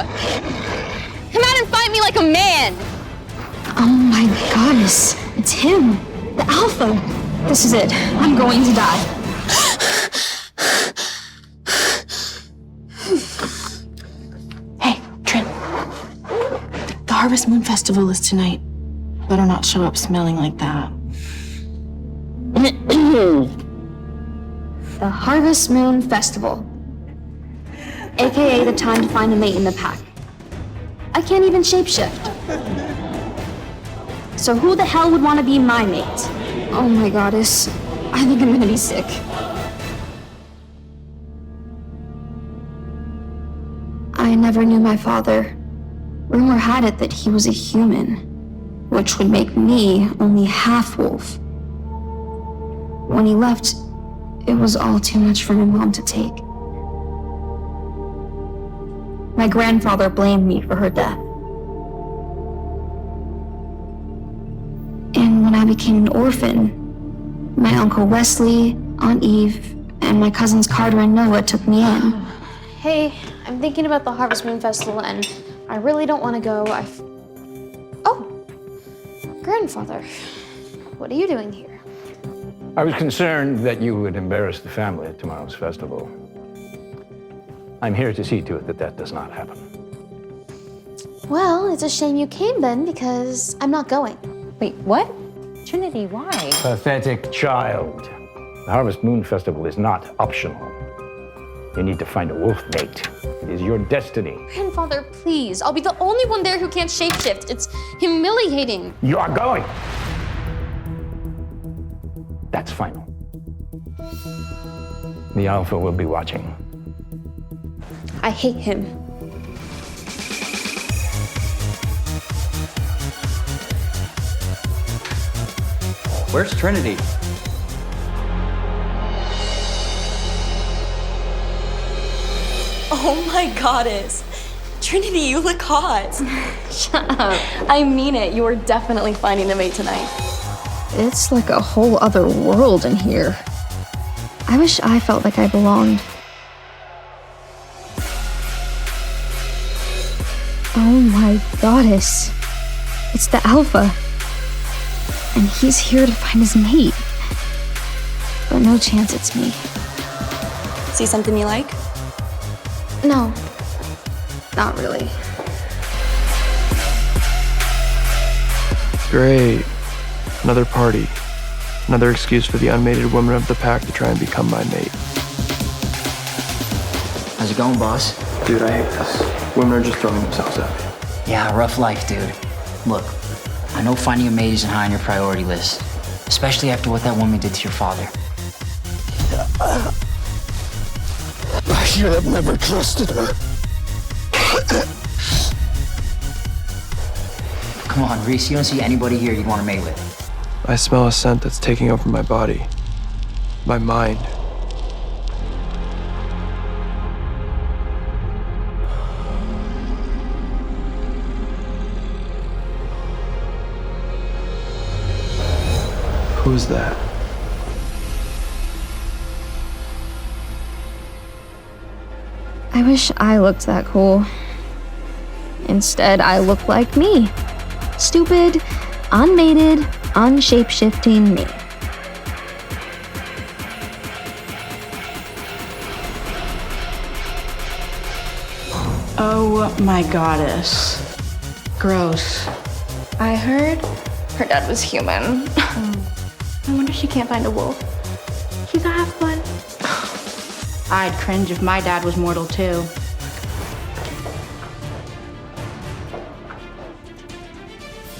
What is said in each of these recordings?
Come out and fight me like a man! Oh my goddess, it's him, the Alpha. This is it, I'm going to die. Hey, Trin. The Harvest Moon Festival is tonight. Better not show up smelling like that. The Harvest Moon Festival. AKA the time to find a mate in the pack. I can't even shapeshift. So who the hell would want to be my mate? Oh my goddess, I think I'm gonna be sick. I never knew my father. Rumor had it that he was a human, which would make me only half-wolf. When he left, it was all too much for my mom to take. My grandfather blamed me for her death. And when I became an orphan, my Uncle Wesley, Aunt Eve, and my cousins Carter and Noah took me in. Hey, I'm thinking about the Harvest Moon Festival and I really don't want to go. Oh, grandfather, what are you doing here? I was concerned that you would embarrass the family at tomorrow's festival. I'm here to see to it that that does not happen. Well, it's a shame you came then because I'm not going. Wait, what? Trinity, why? Pathetic child. The Harvest Moon Festival is not optional. You need to find a wolf mate. It is your destiny. Grandfather, please. I'll be the only one there who can't shapeshift. It's humiliating. You are going. That's final. The Alpha will be watching. I hate him. Where's Trinity? Oh my goddess. Trinity, you look hot. Shut up. I mean it. You are definitely finding a mate tonight. It's like a whole other world in here. I wish I felt like I belonged. Oh my goddess. It's the Alpha. And he's here to find his mate. But no chance it's me. See something you like? No. Not really. Great. Another party. Another excuse for the unmated woman of the pack to try and become my mate. How's it going, boss? Dude, I hate this. Women are just throwing themselves at me. Yeah, rough life, dude. Look, I know finding a mate isn't high on your priority list, especially after what that woman did to your father. I should have never trusted her. Come on, Reese, you don't see anybody here you'd want to mate with. I smell a scent that's taking over my body, my mind. Who's that? I wish I looked that cool. Instead, I look like me. Stupid, unmated, unshapeshifting me. Oh my goddess. Gross. I heard her dad was human. I wonder if she can't find a wolf. He's a half-blood. I'd cringe if my dad was mortal too.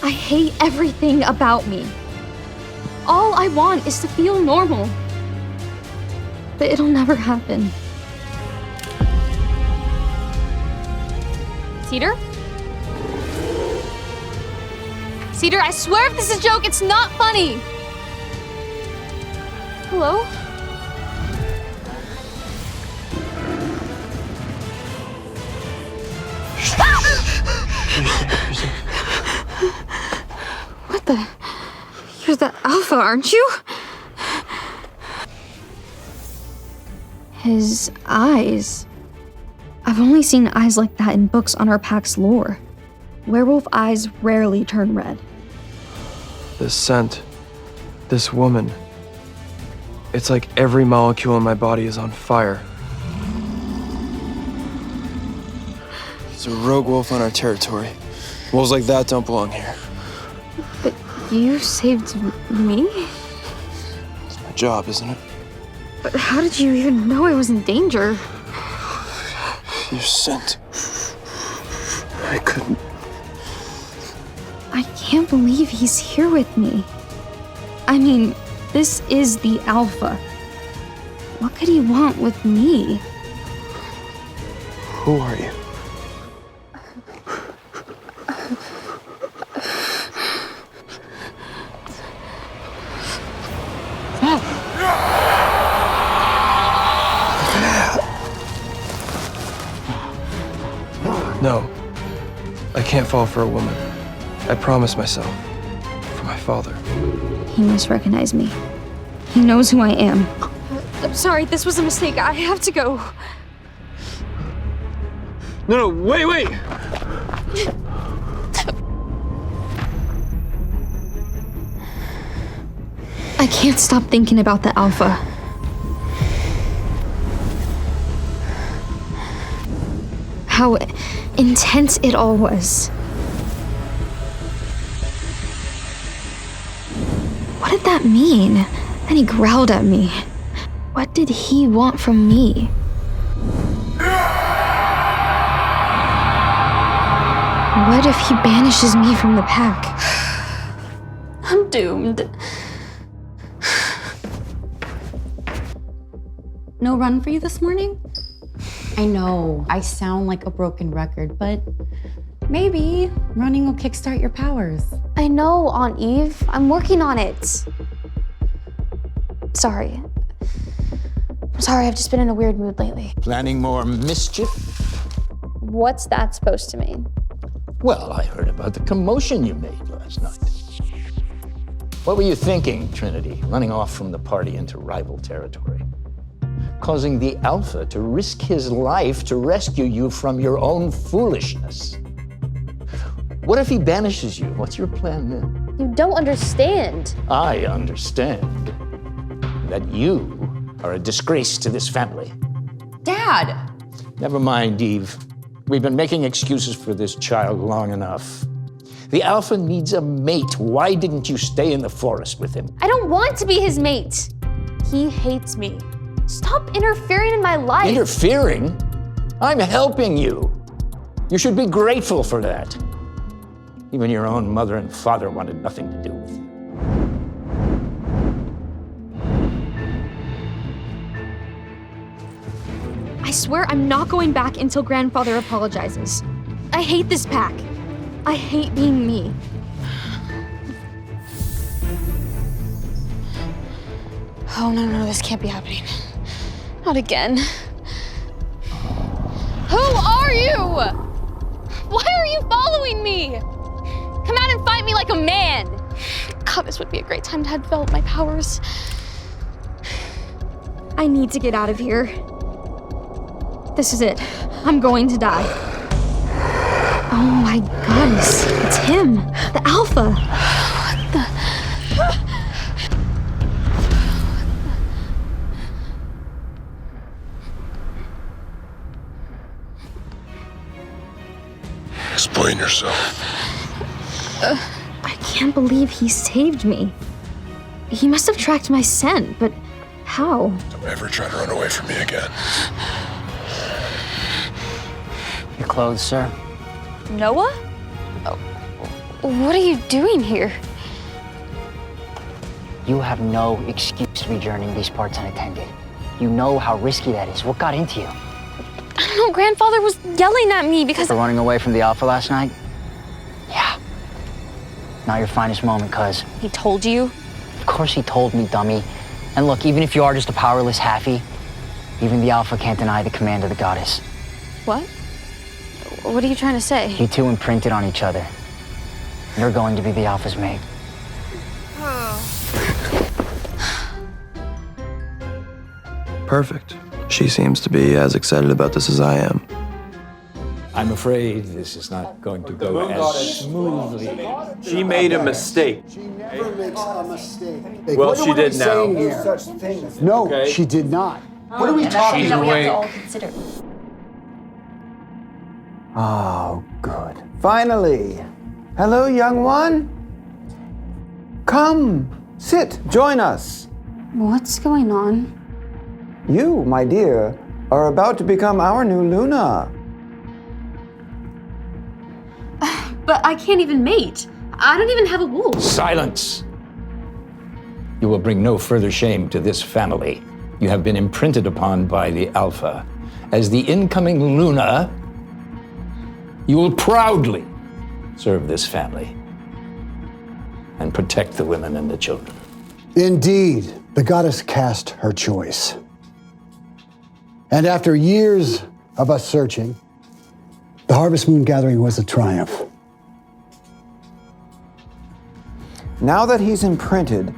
I hate everything about me. All I want is to feel normal. But it'll never happen. Cedar? Cedar, I swear if this is a joke, it's not funny. Hello? What the? You're the Alpha, aren't you? His eyes. I've I've only seen eyes like that in books on our pack's lore. Werewolf eyes rarely turn red. This scent, this woman. It's like every molecule in my body is on fire. There's a rogue wolf on our territory. Wolves like that don't belong here. But you saved me? It's my job, isn't it? But how did you even know I was in danger? Your scent. I couldn't. I can't believe he's here with me. I mean, this is the Alpha. What could he want with me? Who are you? No, I can't fall for a woman. I promised myself. For my father. He must recognize me. He knows who I am. I'm sorry, this was a mistake. I have to go. No, wait! I can't stop thinking about the Alpha. How intense it all was. What did that mean? Then he growled at me. What did he want from me? What if he banishes me from the pack? I'm doomed. No run for you this morning? I know, I sound like a broken record, but maybe running will kickstart your powers. I know, Aunt Eve. I'm working on it. Sorry. I'm sorry, I've just been in a weird mood lately. Planning more mischief? What's that supposed to mean? Well, I heard about the commotion you made last night. What were you thinking, Trinity, running off from the party into rival territory? Causing the Alpha to risk his life to rescue you from your own foolishness. What if he banishes you? What's your plan then? You don't understand. I understand that you are a disgrace to this family. Dad! Never mind, Eve. We've been making excuses for this child long enough. The Alpha needs a mate. Why didn't you stay in the forest with him? I don't want to be his mate. He hates me. Stop interfering in my life. Interfering? I'm helping you. You should be grateful for that. Even your own mother and father wanted nothing to do with you. I swear I'm not going back until Grandfather apologizes. I hate this pack. I hate being me. Oh, no, this can't be happening. Not again. Who are you? Why are you following me? Come out and fight me like a man. God, this would be a great time to develop my powers. I need to get out of here. This is it. I'm going to die. Oh my goodness, it's him, the Alpha. What the? Explain yourself. I can't believe he saved me. He must have tracked my scent, but how? Don't ever try to run away from me again. Your clothes, sir. Noah? What are you doing here? You have no excuse to be journeying these parts unattended. You know how risky that is. What got into you? I don't know, Grandfather was yelling at me because For running away from the Alpha last night? Yeah. Not your finest moment, cuz. he told you. Of course he told me, dummy. And look, even if you are just a powerless halfie, even the Alpha can't deny the command of the goddess. What? What are you trying to say? You two imprinted on each other. You're going to be the Alpha's mate. Perfect. She seems to be as excited about this as I am. I'm afraid this is not going to go as smoothly. She made a mistake. She never makes a mistake. Well, she did now. No such thing. No, Okay. she did not. What are we talking She's about? awake. Oh, good. Finally. Hello, young one. Come, sit, join us. What's going on? You, my dear, are about to become our new Luna. But I can't even mate. I don't even have a wolf. Silence! You will bring no further shame to this family. You have been imprinted upon by the Alpha. As the incoming Luna, you will proudly serve this family and protect the women and the children. Indeed, the goddess cast her choice. And after years of us searching, the Harvest Moon Gathering was a triumph. Now that he's imprinted,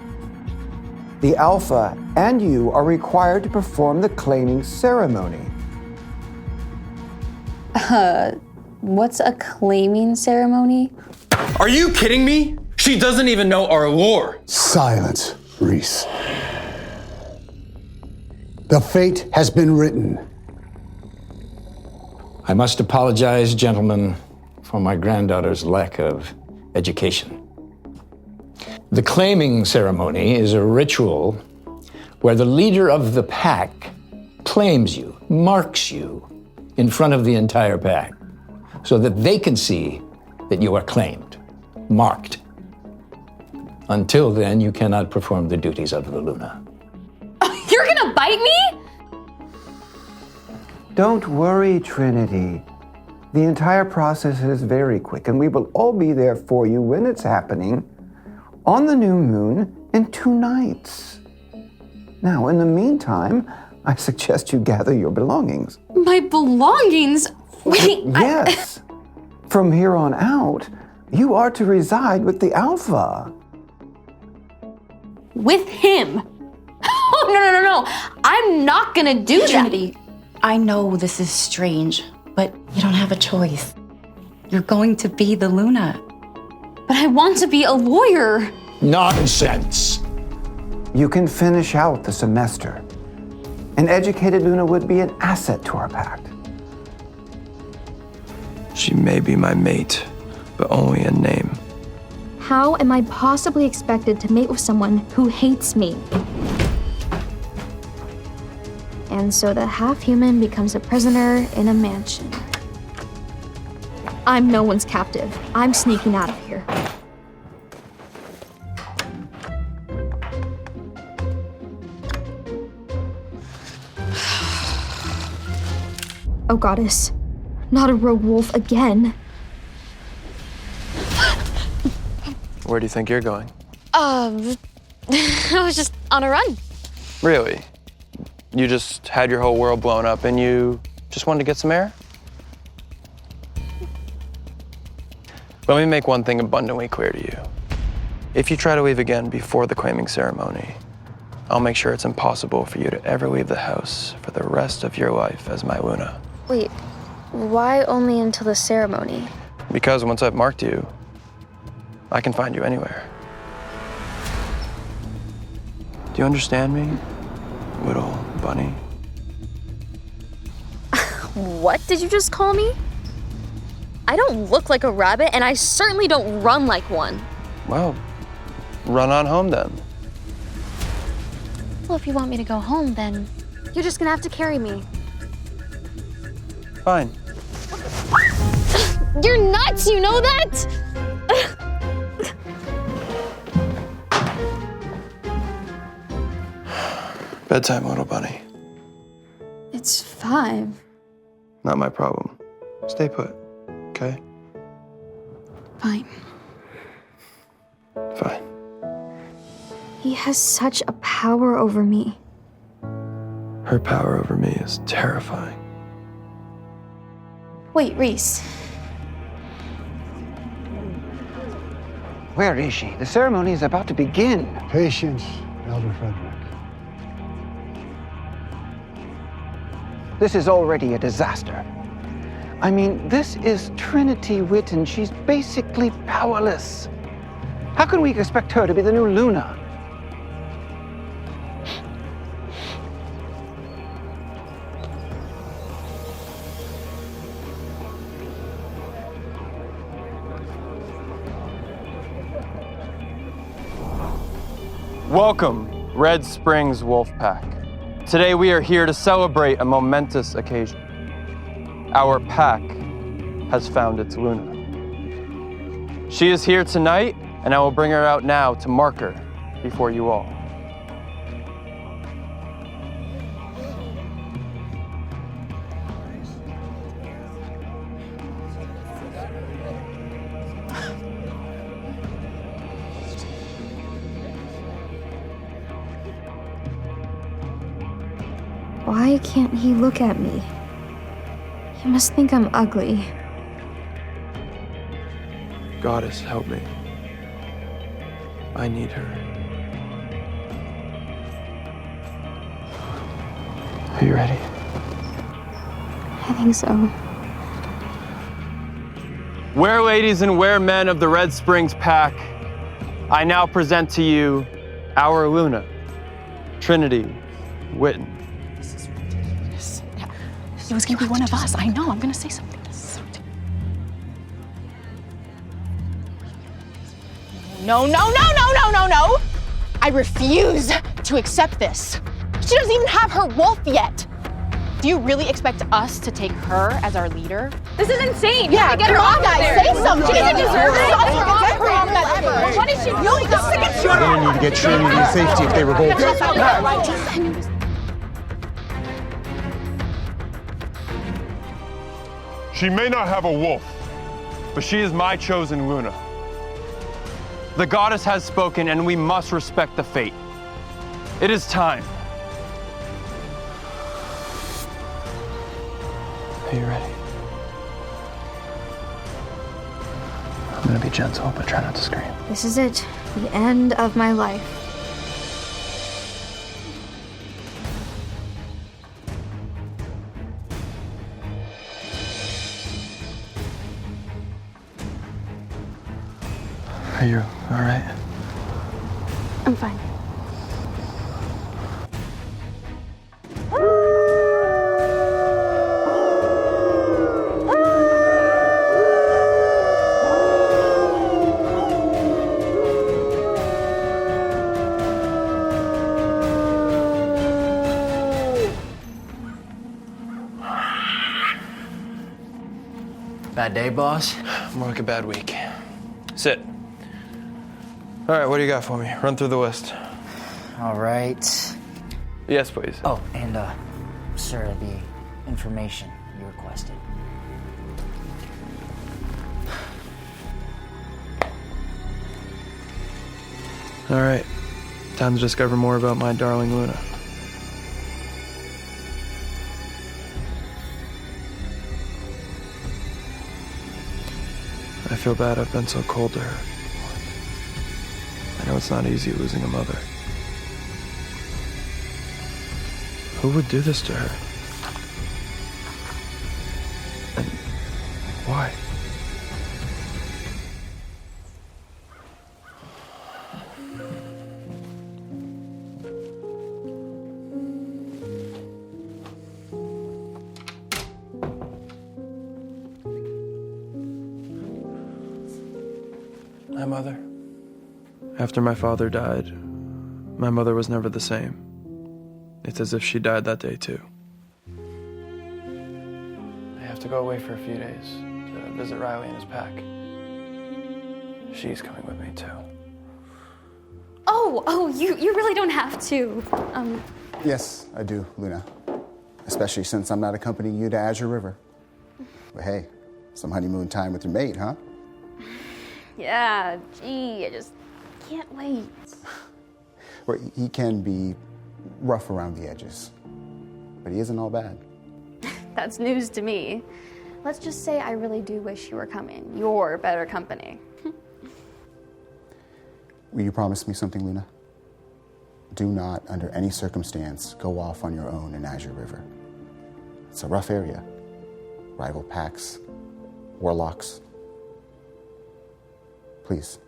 the Alpha and you are required to perform the claiming ceremony. What's a claiming ceremony? Are you kidding me? She doesn't even know our lore. Silence, Reese. The fate has been written. I must apologize, gentlemen, for my granddaughter's lack of education. The claiming ceremony is a ritual where the leader of the pack claims you, marks you in front of the entire pack so that they can see that you are claimed, marked. Until then, you cannot perform the duties of the Luna. You're gonna bite me? Don't worry, Trinity. The entire process is very quick, and we will all be there for you when it's happening on the new moon in 2 nights. Now, in the meantime, I suggest you gather your belongings. My belongings? Wait, Yes. From here on out, you are to reside with the Alpha. with him? Oh, no. I'm not gonna do Trinity, I know this is strange, but you don't have a choice. You're going to be the Luna. that. But I want to be a lawyer. Nonsense! You can finish out the semester. An educated Luna would be an asset to our pact. She may be my mate, but only in name. How am I possibly expected to mate with someone who hates me? And so the half-human becomes a prisoner in a mansion. I'm no one's captive. I'm sneaking out of here. Oh, goddess. Not a rogue wolf again. Where do you think you're going? I was just on a run. Really? You just had your whole world blown up and you just wanted to get some air? Let me make one thing abundantly clear to you. If you try to leave again before the claiming ceremony, I'll make sure it's impossible for you to ever leave the house for the rest of your life as my Luna. Wait, why only until the ceremony? Because once I've marked you, I can find you anywhere. Do you understand me, little bunny? What did you just call me? I don't look like a rabbit, and I certainly don't run like one. Well, run on home then. Well, if you want me to go home, then you're just gonna have to carry me. Fine. You're nuts, you know that? Bedtime, little bunny. It's 5. Not my problem. Stay put, okay? Fine. Fine. He has such a power over me. Her power over me is terrifying. Wait, Reese. Where is she? The ceremony is about to begin. Patience, Elder Frederick. This is already a disaster. I mean, this is Trinity Witten. She's basically powerless. How can we expect her to be the new Luna? Welcome, Red Springs Wolfpack. Today we are here to celebrate a momentous occasion. Our pack has found its Luna. She is here tonight, and I will bring her out now to mark her before you all. Why can't he look at me? He must think I'm ugly. Goddess, help me. I need her. Are you ready? I think so. Where ladies and where men of the Red Springs pack, I now present to you our Luna, Trinity Witten. It was gonna be one of us. I know, I'm gonna say something. No. I refuse to accept this. She doesn't even have her wolf yet. Do you really expect us to take her as our leader? This is insane. Yeah, get her off there. Say something. She doesn't deserve it. What is she doing? We're gonna need to get Trinity to safety if they revolt. She may not have a wolf, but she is my chosen Luna. The goddess has spoken, and we must respect the fate. It is time. Are you ready? I'm gonna be gentle, but try not to scream. This is it. The end of my life. Are you all right? I'm fine. Bad day, boss? More like a bad week. Sit. All right, what do you got for me? Run through the list. All right. Yes, please. Oh, and, sir, the information you requested. All right. Time to discover more about my darling Luna. I feel bad I've been so cold to her. I know it's not easy losing a mother. Who would do this to her? And why? My mother. After my father died, my mother was never the same. It's as if she died that day, too. I have to go away for a few days to visit Riley and his pack. She's coming with me, too. You really don't have to. Yes, I do, Luna. Especially since I'm not accompanying you to Azure River. But hey, some honeymoon time with your mate, huh? Yeah, gee, I just can't wait. Well, he can be rough around the edges, but he isn't all bad. That's news to me. Let's just say I really do wish you were coming. You're better company. Will you promise me something, Luna? Do not, under any circumstance, go off on your own in Azure River. It's a rough area. rival packs, warlocks. Please,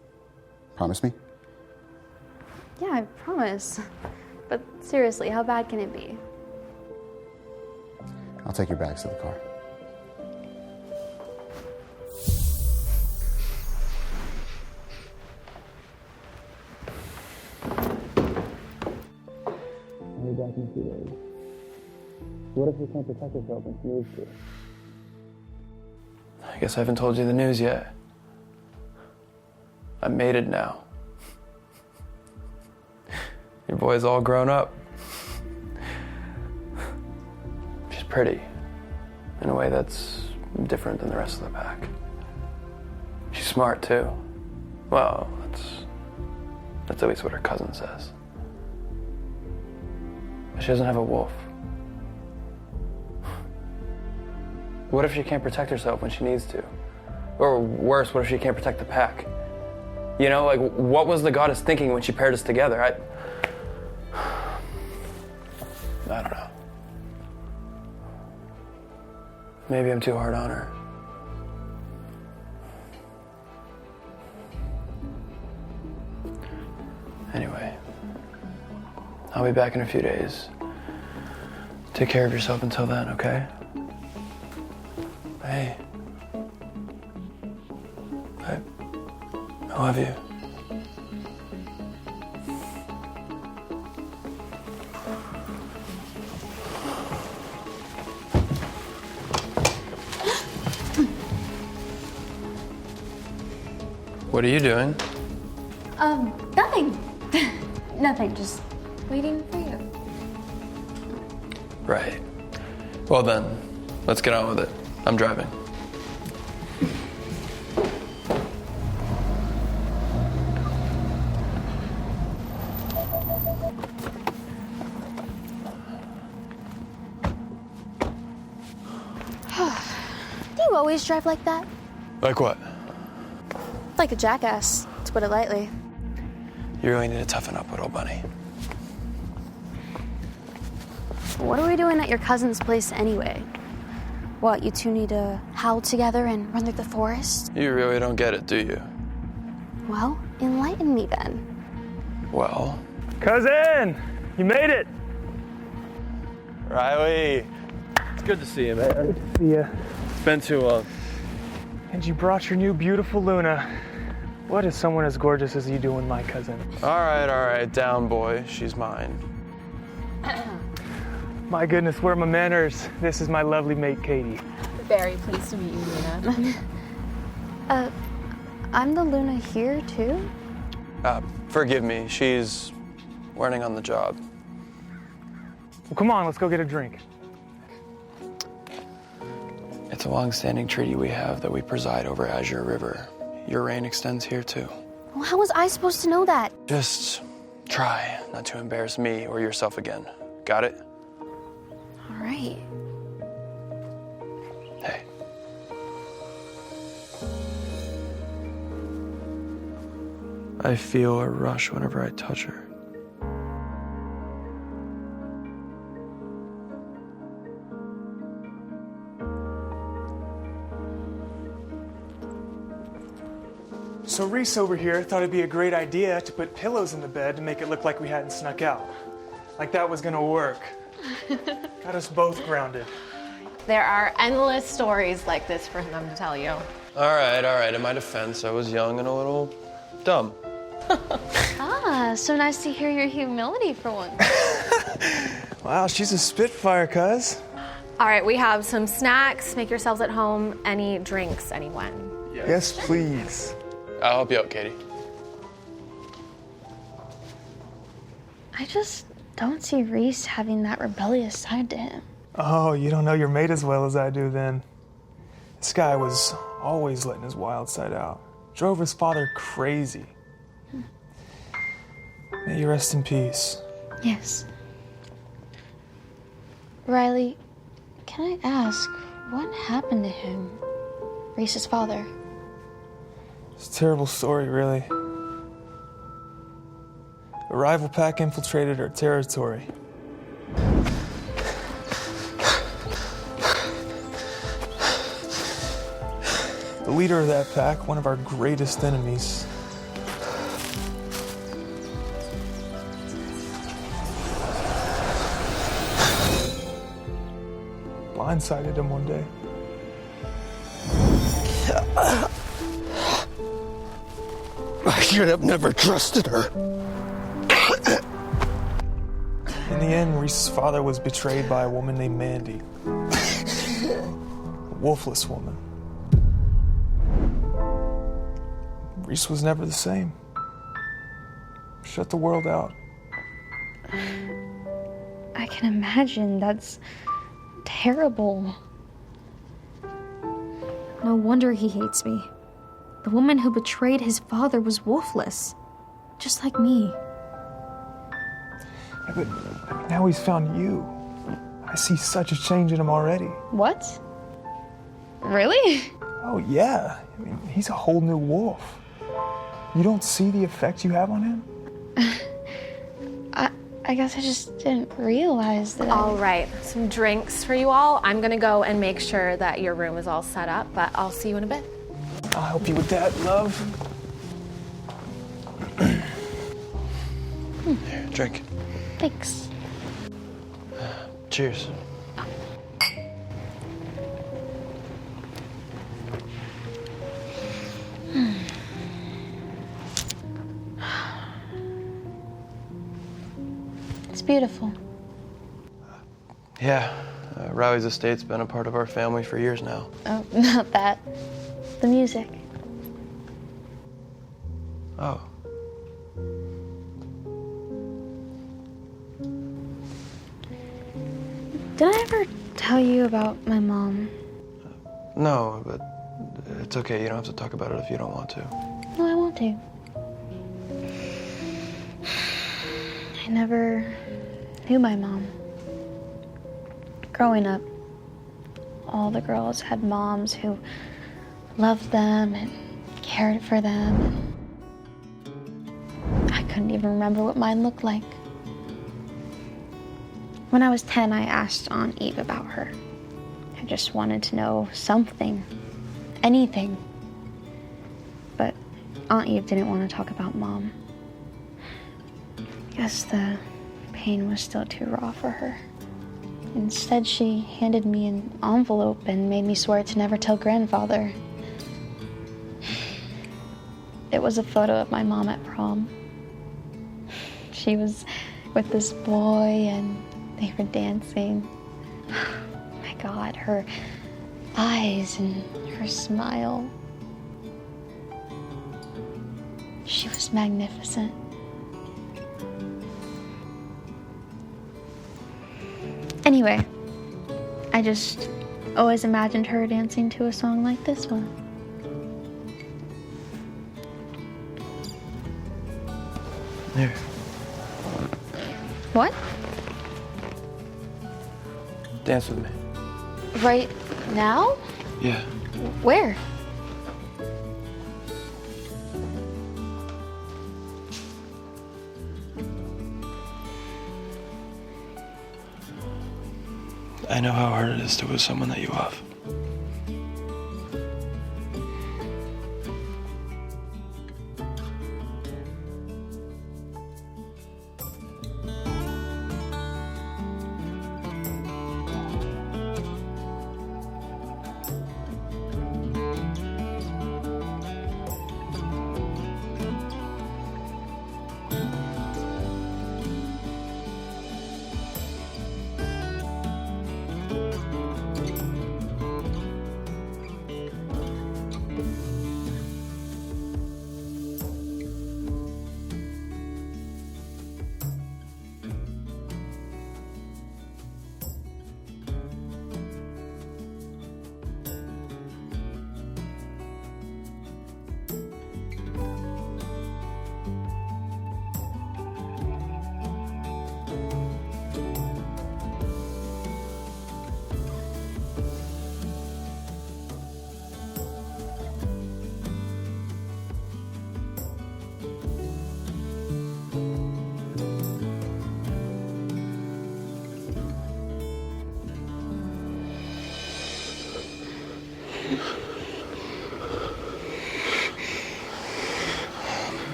promise me? Yeah, I promise. But seriously, how bad can it be? I'll take your bags to the car. I'll be back in a few days. What if she can't protect herself when she needs to? I guess I haven't told you the news yet. I'm mated now. Your boy's all grown up. She's pretty, in a way that's different than the rest of the pack. She's smart too. Well, that's at least what her cousin says. But she doesn't have a wolf. What if she can't protect herself when she needs to? Or worse, what if she can't protect the pack? You know, like, what was the goddess thinking when she paired us together? I don't know. Maybe I'm too hard on her. Anyway, I'll be back in a few days. Take care of yourself until then, okay? Hey. I love you. What are you doing? Nothing. Nothing, just waiting for you. Right. Well then, let's get on with it. I'm driving. Do you always drive like that? Like what? Like a jackass, to put it lightly. You really need to toughen up, little bunny. What are we doing at your cousin's place anyway? What, you two need to howl together and run through the forest? You really don't get it, do you? Well, enlighten me then. Well... Cousin! You made it! Riley, it's good to see you, man. Good to see you. It's been too long. And you brought your new beautiful Luna. What is someone as gorgeous as you doing, my cousin? All right, down, boy. She's mine. My goodness, where are my manners? This is my lovely mate, Katie. Very pleased to meet you, Luna. I'm the Luna here, too? Forgive me. She's learning on the job. Well, come on, let's go get a drink. It's a long-standing treaty we have that we preside over Azure River. Your reign extends here, too. Well, how was I supposed to know that? Just try not to embarrass me or yourself again. Got it? All right. Hey. I feel a rush whenever I touch her. So Reese over here thought it'd be a great idea to put pillows in the bed to make it look like we hadn't snuck out. Like that was gonna work. Got us both grounded. There are endless stories like this for them to tell you. All right. In my defense, I was young and a little dumb. So nice to hear your humility for once. Wow, she's a spitfire, cuz. All right, we have some snacks. Make yourselves at home. Any drinks, anyone? Yes, please. I'll help you out, Katie. I just don't see Reese having that rebellious side to him. Oh, you don't know your mate as well as I do then. This guy was always letting his wild side out. Drove his father crazy. May you rest in peace. Yes. Riley, can I ask, what happened to him? Reese's father? It's a terrible story, really. A rival pack infiltrated our territory. The leader of that pack, one of our greatest enemies. Blindsided him one day. I should have never trusted her. In the end, Reese's father was betrayed by a woman named Mandy. A wolfless woman. Reese was never the same. Shut the world out. I can imagine. That's terrible. No wonder he hates me. The woman who betrayed his father was wolfless, just like me. Yeah, but now he's found you. I see such a change in him already. What? Really? Oh, yeah. I mean, he's a whole new wolf. You don't see the effect you have on him? I guess I just didn't realize that. All right, some drinks for you all. I'm gonna go and make sure that your room is all set up, but I'll see you in a bit. I'll help you with that, love. Here, drink. Thanks. Cheers. It's beautiful. Yeah, Riley's estate's been a part of our family for years now. Oh, not that. The music. Oh. Did I ever tell you about my mom? No, but it's okay. You don't have to talk about it if you don't want to. No, I want to. I never knew my mom. Growing up, all the girls had moms who loved them and cared for them. I couldn't even remember what mine looked like. When I was 10, I asked Aunt Eve about her. I just wanted to know something, anything. But Aunt Eve didn't want to talk about Mom. Guess the pain was still too raw for her. Instead, she handed me an envelope and made me swear to never tell Grandfather. It was a photo of my mom at prom. She was with this boy and they were dancing. Oh my God, her eyes and her smile. She was magnificent. Anyway, I just always imagined her dancing to a song like this one. Here. What? Dance with me. Right now? Yeah. Where? I know how hard it is to lose someone that you love.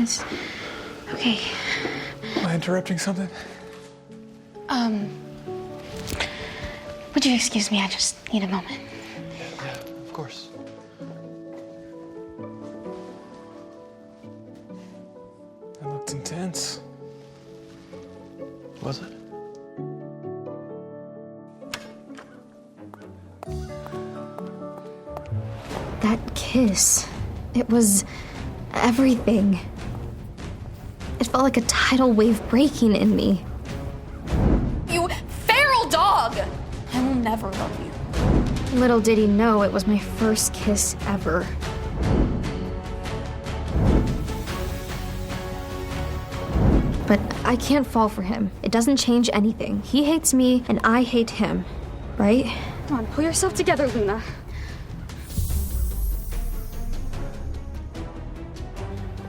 Yes. Okay. Am I interrupting something? Would you excuse me? I just need a moment. Yeah, of course. That looked intense. Was it? That kiss, it was everything. It felt like a tidal wave breaking in me. You feral dog! I will never love you. Little did he know it was my first kiss ever. But I can't fall for him. It doesn't change anything. He hates me and I hate him, right? Come on, pull yourself together, Luna.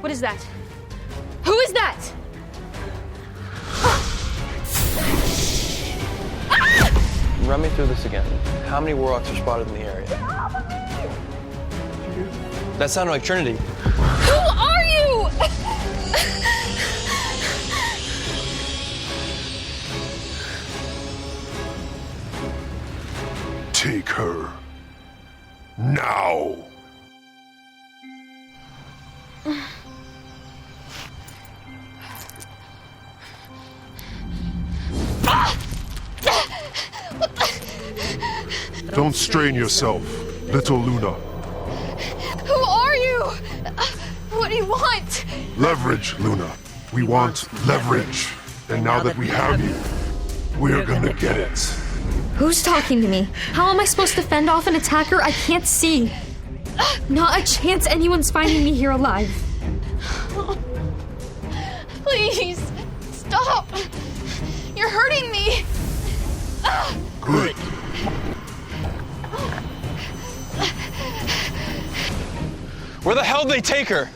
What is that? Who is that? Run me through this again. How many warlocks are spotted in the area? That sounded like Trinity. Who are you? Take her. Now. Don't strain yourself, little Luna. Who are you? What do you want? Leverage, Luna. We want leverage. And now that we have you, we're gonna get it. Who's talking to me? How am I supposed to fend off an attacker I can't see? Not a chance anyone's finding me here alive. Please, stop. You're hurting me. Good. Where the hell did they take her?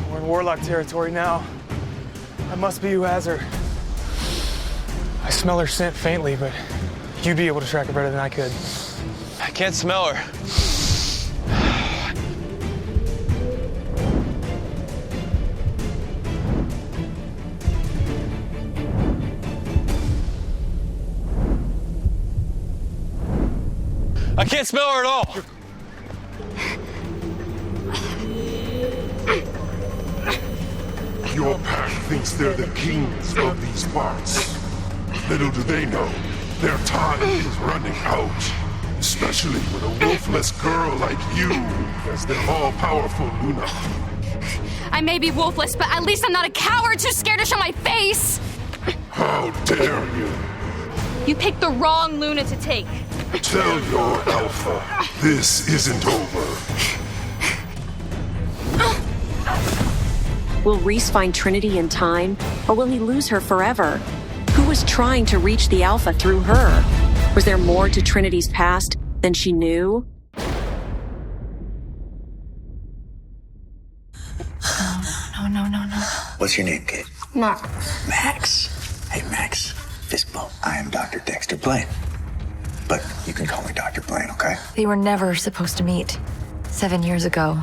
We're in Warlock territory now. That must be who has her. I smell her scent faintly, but you'd be able to track her better than I could. I can't smell her. I can't smell her at all. Your pack thinks they're the kings of these parts. Little do they know, their time is running out. Especially with a wolfless girl like you as their all-powerful Luna. I may be wolfless, but at least I'm not a coward too scared to show my face. How dare you? You picked the wrong Luna to take. Tell your alpha, this isn't over. Will Reese find Trinity in time, or will he lose her forever? Who was trying to reach the Alpha through her? Was there more to Trinity's past than she knew? No. What's your name, kid? Max. Max. Hey, Max. Fist bump. I am Dr. Dexter Blaine. But you can call me Dr. Blaine, okay? They were never supposed to meet. 7 years ago,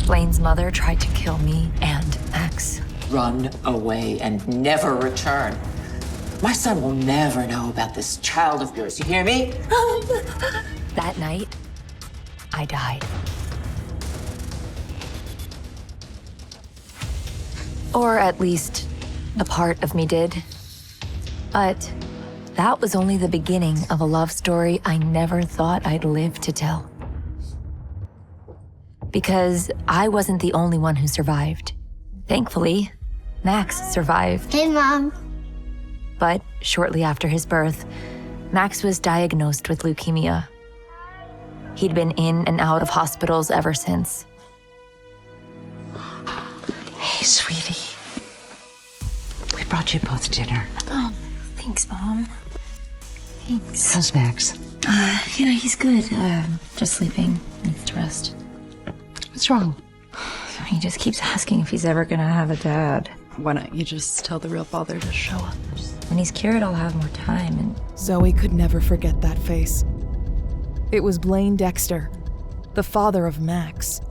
Blaine's mother tried to kill me and Max. Run away and never return. My son will never know about this child of yours. You hear me? That night, I died. Or at least, a part of me did. But that was only the beginning of a love story I never thought I'd live to tell. Because I wasn't the only one who survived. Thankfully, Max survived. Hey, Mom. But shortly after his birth, Max was diagnosed with leukemia. He'd been in and out of hospitals ever since. Hey, sweetie. We brought you both dinner. Oh, thanks, Mom. Thanks. How's Max? Yeah, he's good. Just sleeping. Needs to rest. What's wrong? He just keeps asking if he's ever gonna have a dad. Why don't you just tell the real father to show up? When he's cured, I'll have more time and... Zoe could never forget that face. It was Blaine Dexter, the father of Max.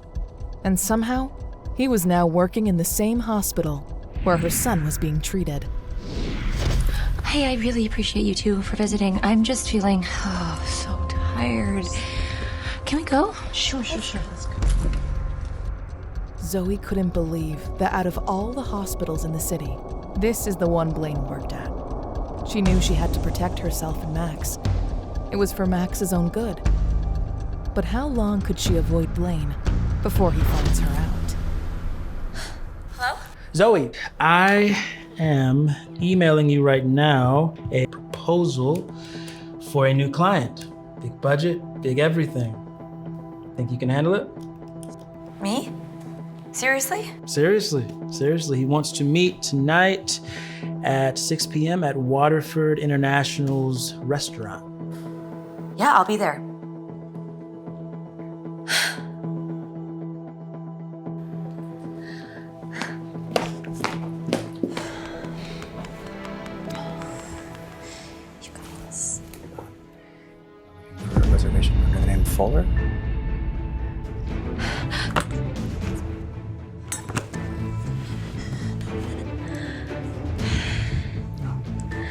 And somehow, He was now working in the same hospital where her son was being treated. Hey, I really appreciate you two for visiting. I'm just feeling so tired. Can we go? Sure. Let's go. Zoe couldn't believe that out of all the hospitals in the city, this is the one Blaine worked at. She knew she had to protect herself and Max. It was for Max's own good. But how long could she avoid Blaine before he finds her out? Hello? Zoe, I am emailing you right now a proposal for a new client. Big budget, big everything. Think you can handle it? Me? Seriously? Seriously. He wants to meet tonight at 6 p.m. at Waterford International's restaurant. Yeah, I'll be there. For a reservation under the name Fuller?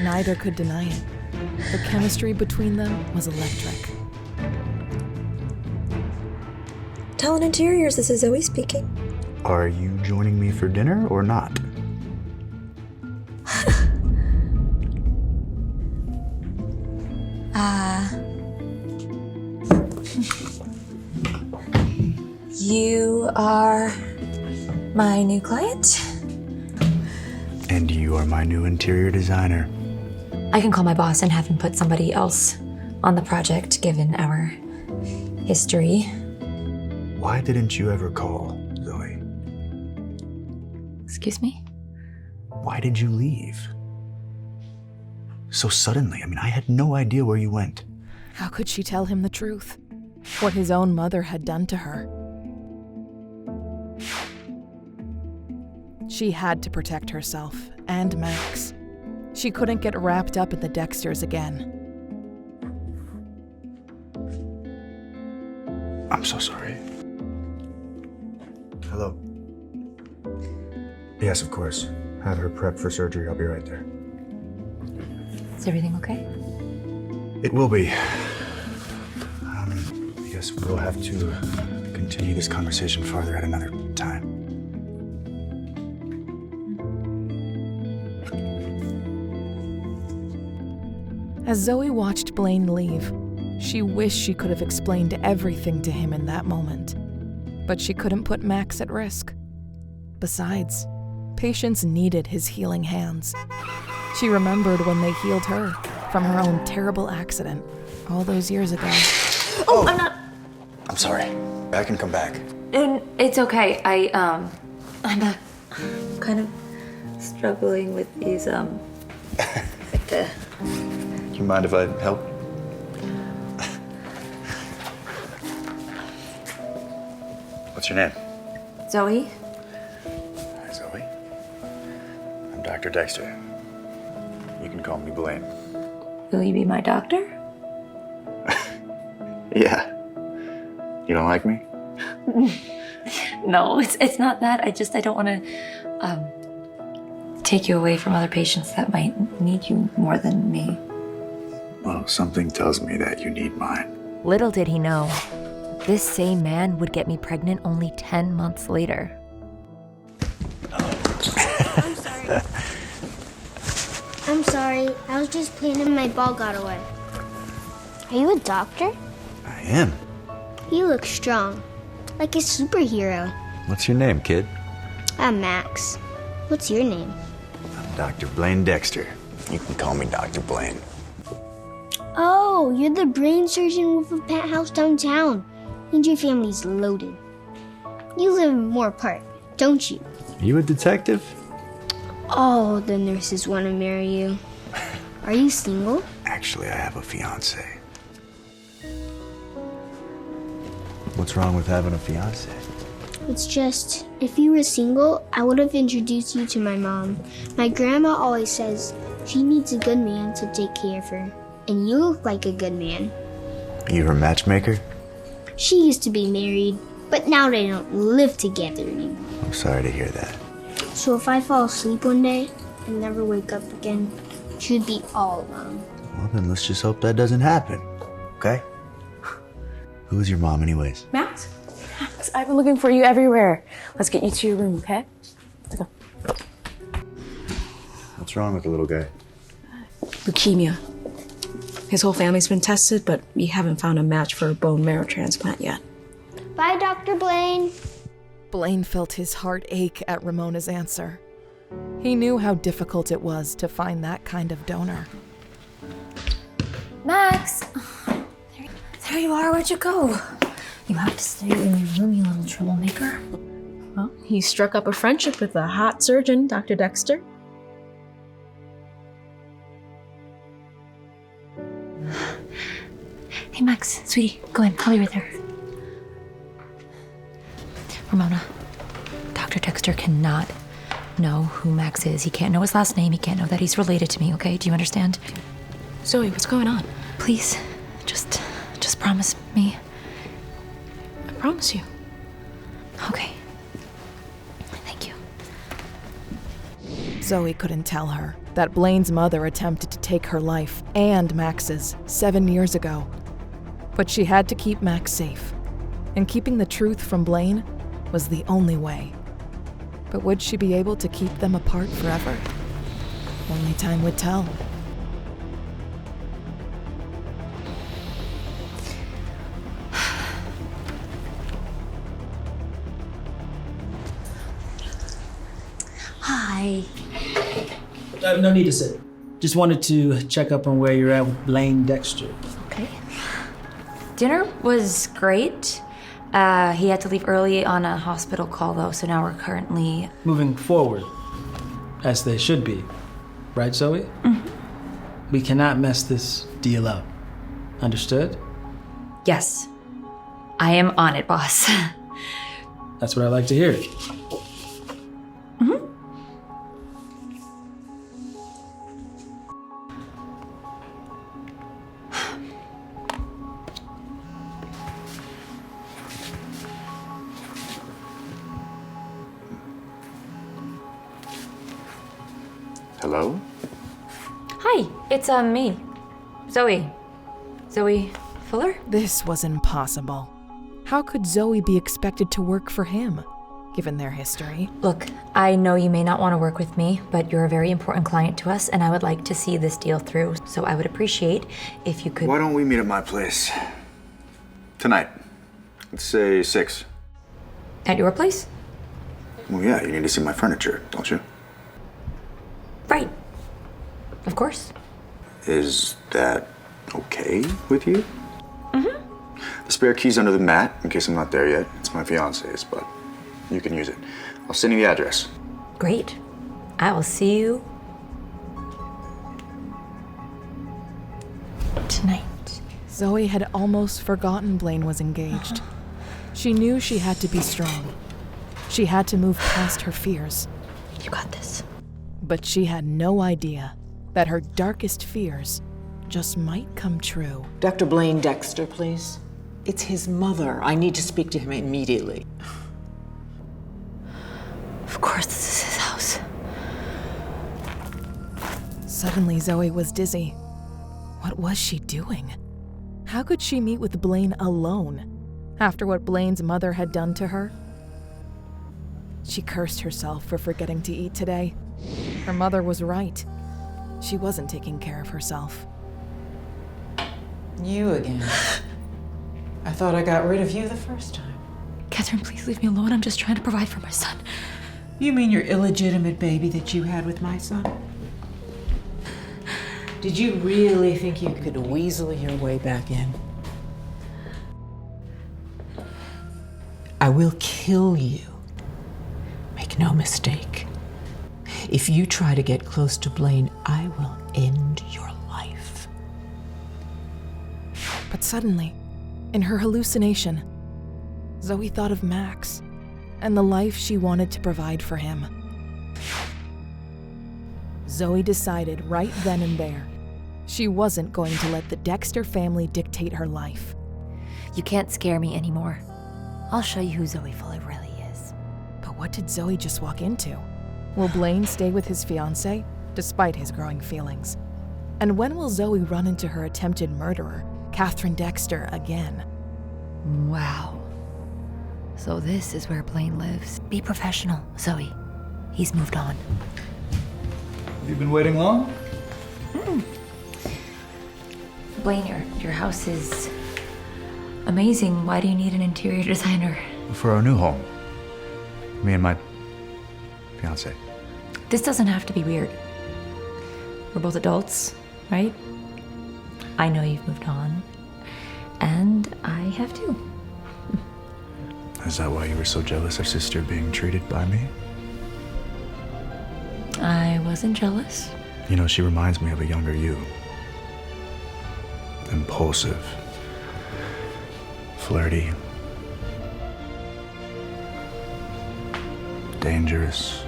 Neither could deny it. The chemistry between them was electric. Talent Interiors, this is Zoe speaking. Are you joining me for dinner or not? You are my new client? And you are my new interior designer. I can call my boss and have him put somebody else on the project, given our history. Why didn't you ever call, Zoe? Excuse me? Why did you leave? So suddenly, I had no idea where you went. How could she tell him the truth? What his own mother had done to her. She had to protect herself and Max. She couldn't get wrapped up in the Dexters again. I'm so sorry. Hello. Yes, of course. Have her prep for surgery. I'll be right there. Is everything okay? It will be. I guess we'll have to continue this conversation farther at another time. As Zoe watched Blaine leave, she wished she could have explained everything to him in that moment. But she couldn't put Max at risk. Besides, patients needed his healing hands. She remembered when they healed her from her own terrible accident all those years ago. Oh, I'm not... I'm sorry. I can come back. It's okay. I'm kind of struggling with these, Do you mind if I help? What's your name? Zoe? Hi, Zoe. I'm Dr. Dexter. You can call me Blaine. Will you be my doctor? Yeah. You don't like me? No, it's not that. I don't want to take you away from other patients that might need you more than me. Well, something tells me that you need mine. Little did he know, this same man would get me pregnant only 10 months later. I'm sorry. I was just playing and my ball got away. Are you a doctor? I am. You look strong, like a superhero. What's your name, kid? I'm Max. What's your name? I'm Dr. Blaine Dexter. You can call me Dr. Blaine. Oh, you're the brain surgeon with a penthouse downtown. And your family's loaded. You live in Moore Park, don't you? You a detective? Oh, the nurses want to marry you. Are you single? Actually, I have a fiance. What's wrong with having a fiance? It's just, if you were single, I would have introduced you to my mom. My grandma always says she needs a good man to take care of her. And you look like a good man. You her matchmaker? She used to be married, but now they don't live together anymore. I'm sorry to hear that. So if I fall asleep one day and never wake up again, she'd be all alone. Well, then let's just hope that doesn't happen, okay? Who is your mom anyways? Max? Max, I've been looking for you everywhere. Let's get you to your room, okay? Let's go. What's wrong with the little guy? Leukemia. His whole family's been tested, but we haven't found a match for a bone marrow transplant yet. Bye, Dr. Blaine. Blaine felt his heart ache at Ramona's answer. He knew how difficult it was to find that kind of donor. Max! There you are, where'd you go? You have to stay in your room, you little troublemaker. Well, he struck up a friendship with a hot surgeon, Dr. Dexter. Hey, Max, sweetie, go in. I'll be right there. Ramona, Dr. Dexter cannot know who Max is. He can't know his last name. He can't know that he's related to me, okay? Do you understand? Zoe, what's going on? Please, just promise me. I promise you. Okay. Thank you. Zoe couldn't tell her that Blaine's mother attempted to take her life and Max's 7 years ago. But she had to keep Max safe, and keeping the truth from Blaine was the only way. But would she be able to keep them apart forever? Only time would tell. Hi. No need to sit. Just wanted to check up on where you're at with Blaine Dexter. Okay. Dinner was great. He had to leave early on a hospital call, though, so now we're currently... Moving forward, as they should be. Right, Zoe? Mm-hmm. We cannot mess this deal up. Understood? Yes. I am on it, boss. That's what I like to hear. Mm-hmm. Hello? Hi, it's me. Zoe. Zoe Fuller? This was impossible. How could Zoe be expected to work for him, given their history? Look, I know you may not want to work with me, but you're a very important client to us, and I would like to see this deal through. So I would appreciate if you could... Why don't we meet at my place? Tonight. Let's say 6. At your place? Well, yeah, you need to see my furniture, don't you? Right. Of course. Is that okay with you? Mm-hmm. The spare key's under the mat, in case I'm not there yet. It's my fiance's, but you can use it. I'll send you the address. Great. I will see you tonight. Zoe had almost forgotten Blaine was engaged. She knew she had to be strong. She had to move past her fears. You got this. But she had no idea that her darkest fears just might come true. Dr. Blaine Dexter, please. It's his mother. I need to speak to him immediately. Of course, this is his house. Suddenly, Zoe was dizzy. What was she doing? How could she meet with Blaine alone after what Blaine's mother had done to her? She cursed herself for forgetting to eat today. Her mother was right. She wasn't taking care of herself. You again. I thought I got rid of you the first time. Catherine, please leave me alone. I'm just trying to provide for my son. You mean your illegitimate baby that you had with my son? Did you really think you could weasel your way back in? I will kill you. Make no mistake. If you try to get close to Blaine, I will end your life. But suddenly, in her hallucination, Zoe thought of Max and the life she wanted to provide for him. Zoe decided right then and there she wasn't going to let the Dexter family dictate her life. You can't scare me anymore. I'll show you who Zoe Fuller really is. But What did Zoe just walk into? Will Blaine stay with his fiancée, despite his growing feelings? And when will Zoe run into her attempted murderer, Catherine Dexter, again? Wow. So this is where Blaine lives. Be professional, Zoe. He's moved on. Have you been waiting long? Blaine, your house is amazing. Why do you need an interior designer? For our new home. Me and my fiance. This doesn't have to be weird. We're both adults, right? I know you've moved on. And I have too. Is that why you were so jealous of sister being treated by me? I wasn't jealous. You know, she reminds me of a younger you. Impulsive. Flirty. Dangerous.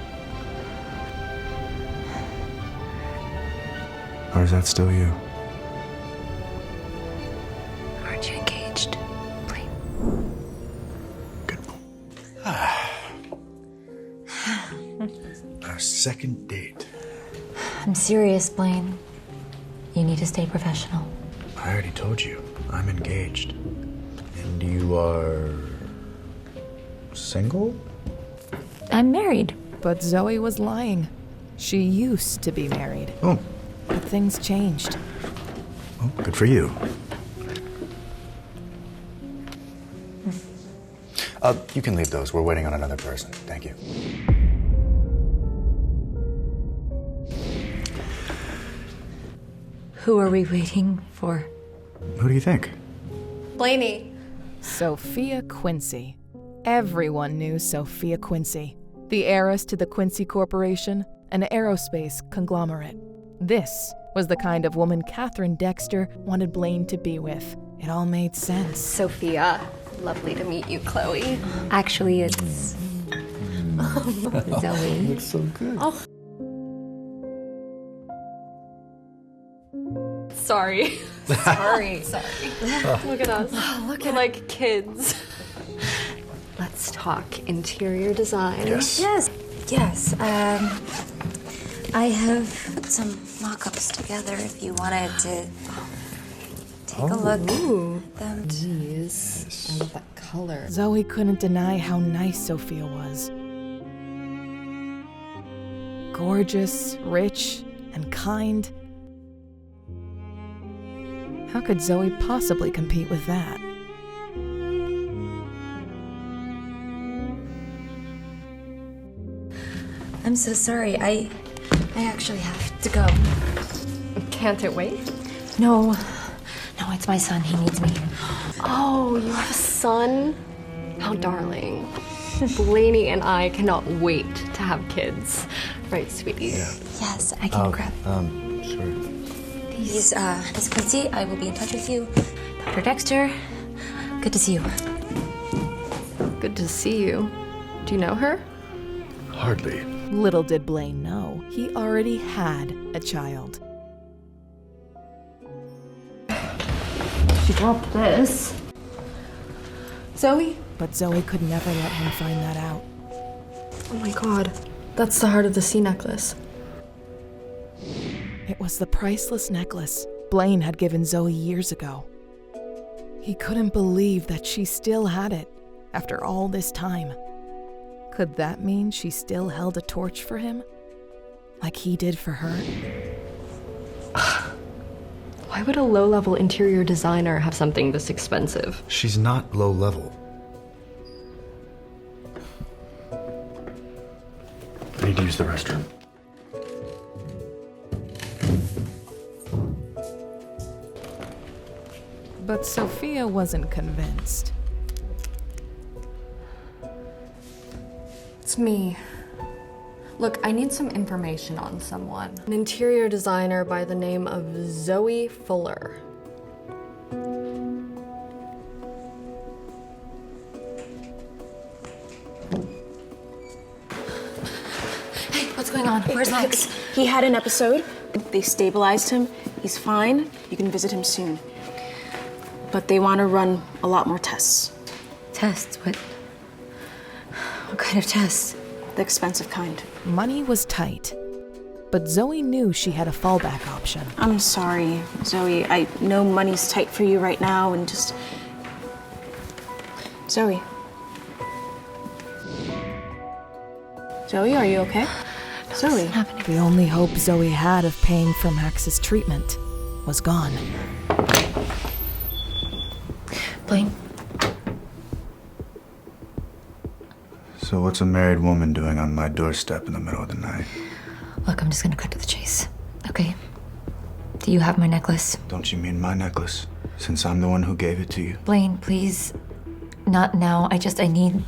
Or is that still you? Aren't you engaged, Blaine? Our second date. I'm serious, Blaine. You need to stay professional. I already told you, I'm engaged. And you are... single? I'm married. But Zoe was lying. She used to be married. Oh. But things changed. Oh, good for you. You can leave those. We're waiting on another person. Thank you. Who are we waiting for? Who do you think? Blaney. Sophia Quincy. Everyone knew Sophia Quincy, the heiress to the Quincy Corporation, an aerospace conglomerate. This was the kind of woman Catherine Dexter wanted Blaine to be with. It all made sense. Sophia, lovely to meet you, Chloe. Actually, it's Zoe. Looks so good. Oh. Sorry. Sorry. Look at us. Look at like kids. Let's talk interior design. Yes. Yes. I have some mock-ups together if you wanted to take a look at them. Jeez. I love that color. Zoe couldn't deny how nice Sophia was. Gorgeous, rich, and kind. How could Zoe possibly compete with that? I'm so sorry. I actually have to go. Can't it wait? No, it's my son. He needs me. Oh, you have a son? How darling. Blaney and I cannot wait to have kids. Right, sweetie? Yeah. Yes, I can grab. Sure. These, Miss Quincy, I will be in touch with you. Dr. Dexter, good to see you. Good to see you. Do you know her? Hardly. Little did Blaine know, he already had a child. She dropped this. Zoe? But Zoe could never let him find that out. Oh my god. That's the heart of the sea necklace. It was the priceless necklace Blaine had given Zoe years ago. He couldn't believe that she still had it after all this time. Could that mean she still held a torch for him? Like he did for her? Why would a low-level interior designer have something this expensive? She's not low level. I need to use the restroom. But Sophia wasn't convinced. It's me. Look, I need some information on someone. An interior designer by the name of Zoe Fuller. Hey, what's going on? Where's Max? He had an episode. They stabilized him. He's fine. You can visit him soon. But they want to run a lot more tests. Tests? What kind of tests? the expensive kind. Money was tight, but Zoe knew she had a fallback option. I'm sorry, Zoe. I know money's tight for you right now, and just... Zoe. Zoe, are you okay? Zoe. The only hope Zoe had of paying for Max's treatment was gone. Blaine. So what's a married woman doing on my doorstep in the middle of the night? Look, I'm just gonna cut to the chase, okay? Do you have my necklace? Don't you mean my necklace? Since I'm the one who gave it to you. Blaine, please. Not now. I need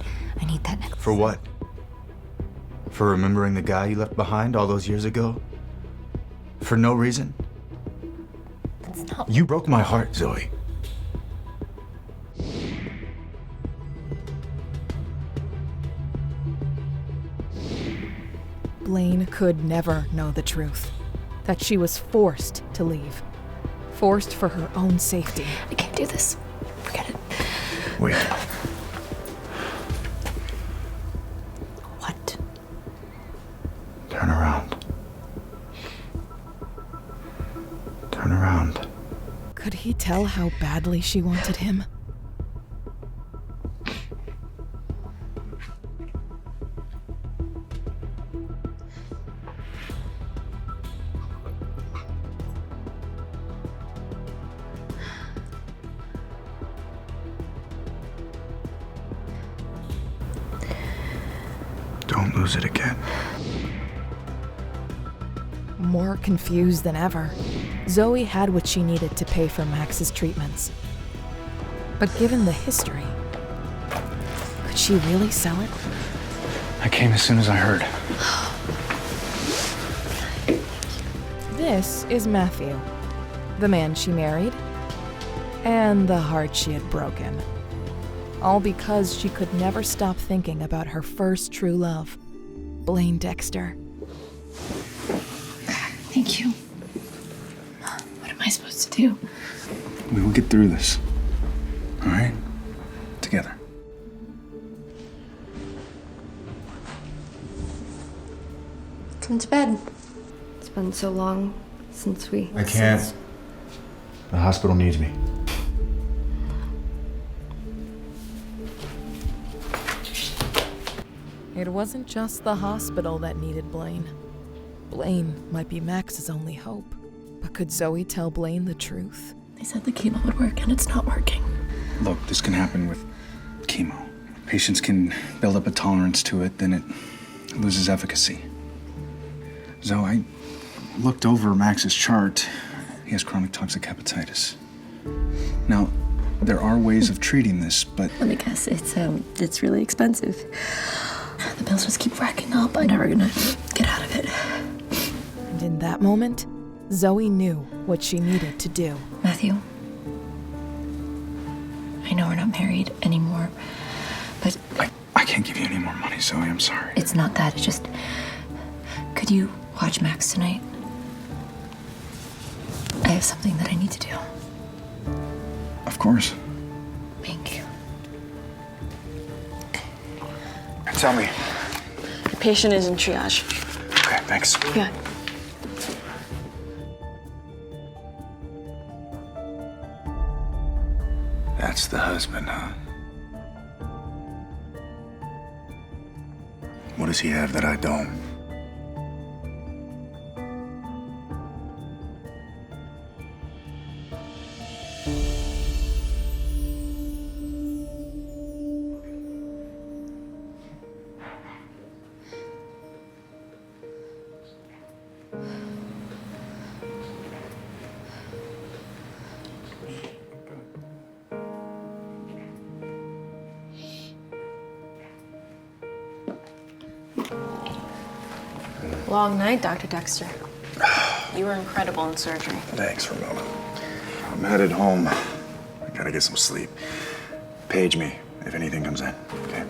that necklace. For what? For remembering the guy you left behind all those years ago? For no reason? That's not... You broke my heart, Zoe. Blaine could never know the truth. That she was forced to leave. Forced for her own safety. I can't do this. Forget it. Wait. What? Turn around. Turn around. Could he tell how badly she wanted him? Don't lose it again. More confused than ever, Zoe had what she needed to pay for Max's treatments. But given the history, could she really sell it? I came as soon as I heard. This is Matthew, the man she married, and the heart she had broken. All because she could never stop thinking about her first true love, Blaine Dexter. Thank you. What am I supposed to do? We will get through this. All right? Together. Come to bed. It's been so long since we... I can't. The hospital needs me. It wasn't just the hospital that needed Blaine. Blaine might be Max's only hope. But could Zoe tell Blaine the truth? They said the chemo would work, and it's not working. Look, this can happen with chemo. Patients can build up a tolerance to it, then it loses efficacy. Zoe, I looked over Max's chart. He has chronic toxic hepatitis. Now, there are ways of treating this, but... Let me guess, it's really expensive. The bills just keep racking up. I'm never gonna get out of it. And in that moment, Zoe knew what she needed to do. Matthew, I know we're not married anymore, but... I can't give you any more money, Zoe. I'm sorry. It's not that. It's just... Could you watch Max tonight? I have something that I need to do. Of course. Thank you. Tell me. The patient is in triage. Okay, thanks. Yeah. That's the husband, huh? What does he have that I don't? Long night, Dr. Dexter. You were incredible in surgery. Thanks, Ramona. I'm headed home. I gotta get some sleep. Page me if anything comes in, okay?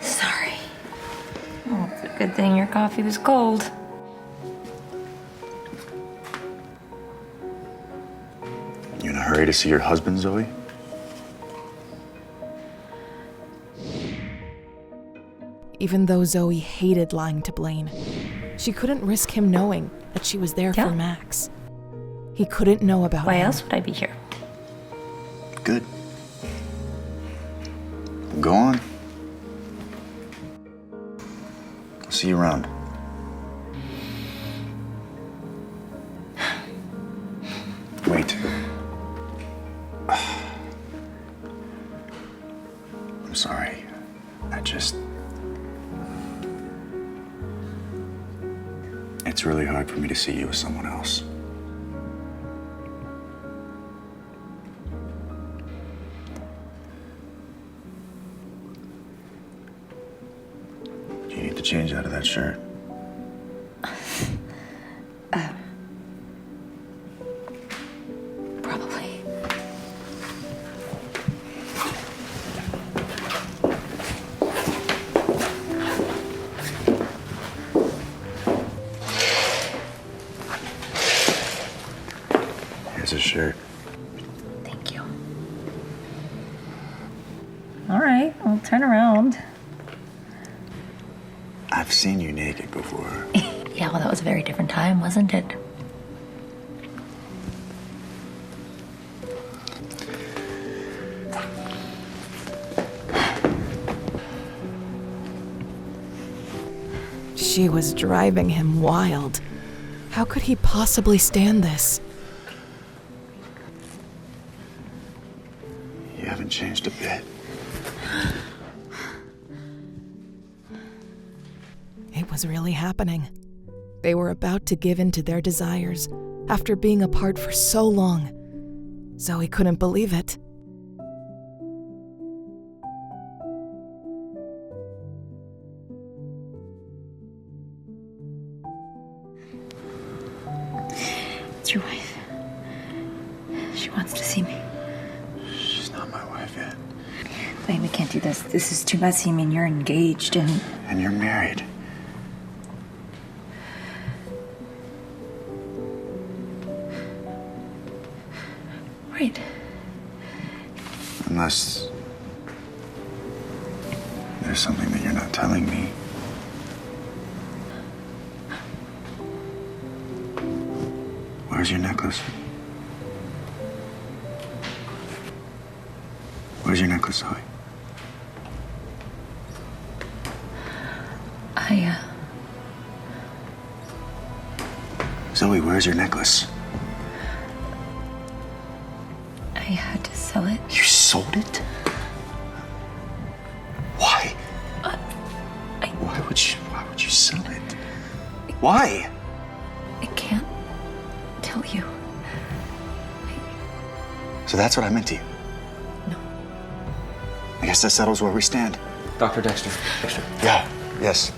Sorry. Oh, it's a good thing your coffee was cold. hurry to see your husband, Zoe? Even though Zoe hated lying to Blaine, she couldn't risk him knowing that she was there for Max. He couldn't know about Why him. else would I be here? Good. Go on. I'll see you around. Wait. I'm sorry. It's really hard for me to see you with someone else. You need to change out of that shirt. Probably. Here's a shirt. Thank you. All right, I'll turn around. I've seen you naked before. Yeah, well, that was a very different time, wasn't it? She was driving him wild. How could he possibly stand this? You haven't changed a bit. It was really happening. They were about to give in to their desires after being apart for so long. Zoe couldn't believe it. It's your wife. She wants to see me. She's not my wife yet. Wait, we can't do this. This is too messy. I mean, you're engaged and... And you're married. Right. Unless there's something that you're not telling me. Where's your necklace? Where's your necklace, Zoe? Zoe, where's your necklace? I had to sell it. You sold it? Why? Why would you sell it? Why? I can't tell you. So that's what I meant to you? No. I guess that settles where we stand. Dr. Dexter. Yeah, yes.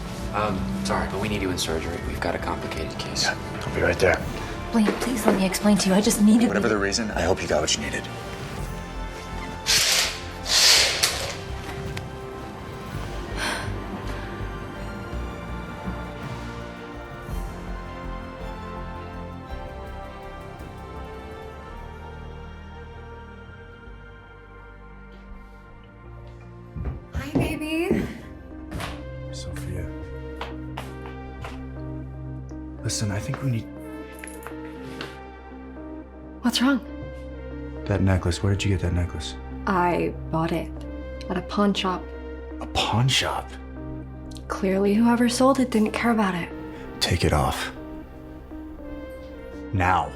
Sorry, but we need you in surgery. We've got a complicated case. Yeah, I'll be right there. Blaine, please let me explain to you. I just needed... Whatever the reason, I hope you got what you needed. Hi, baby. Sophia. Listen, I think we need... What's wrong? That necklace. Where did you get that necklace? I bought it at a pawn shop. A pawn shop? Clearly, whoever sold it didn't care about it. Take it off. Now.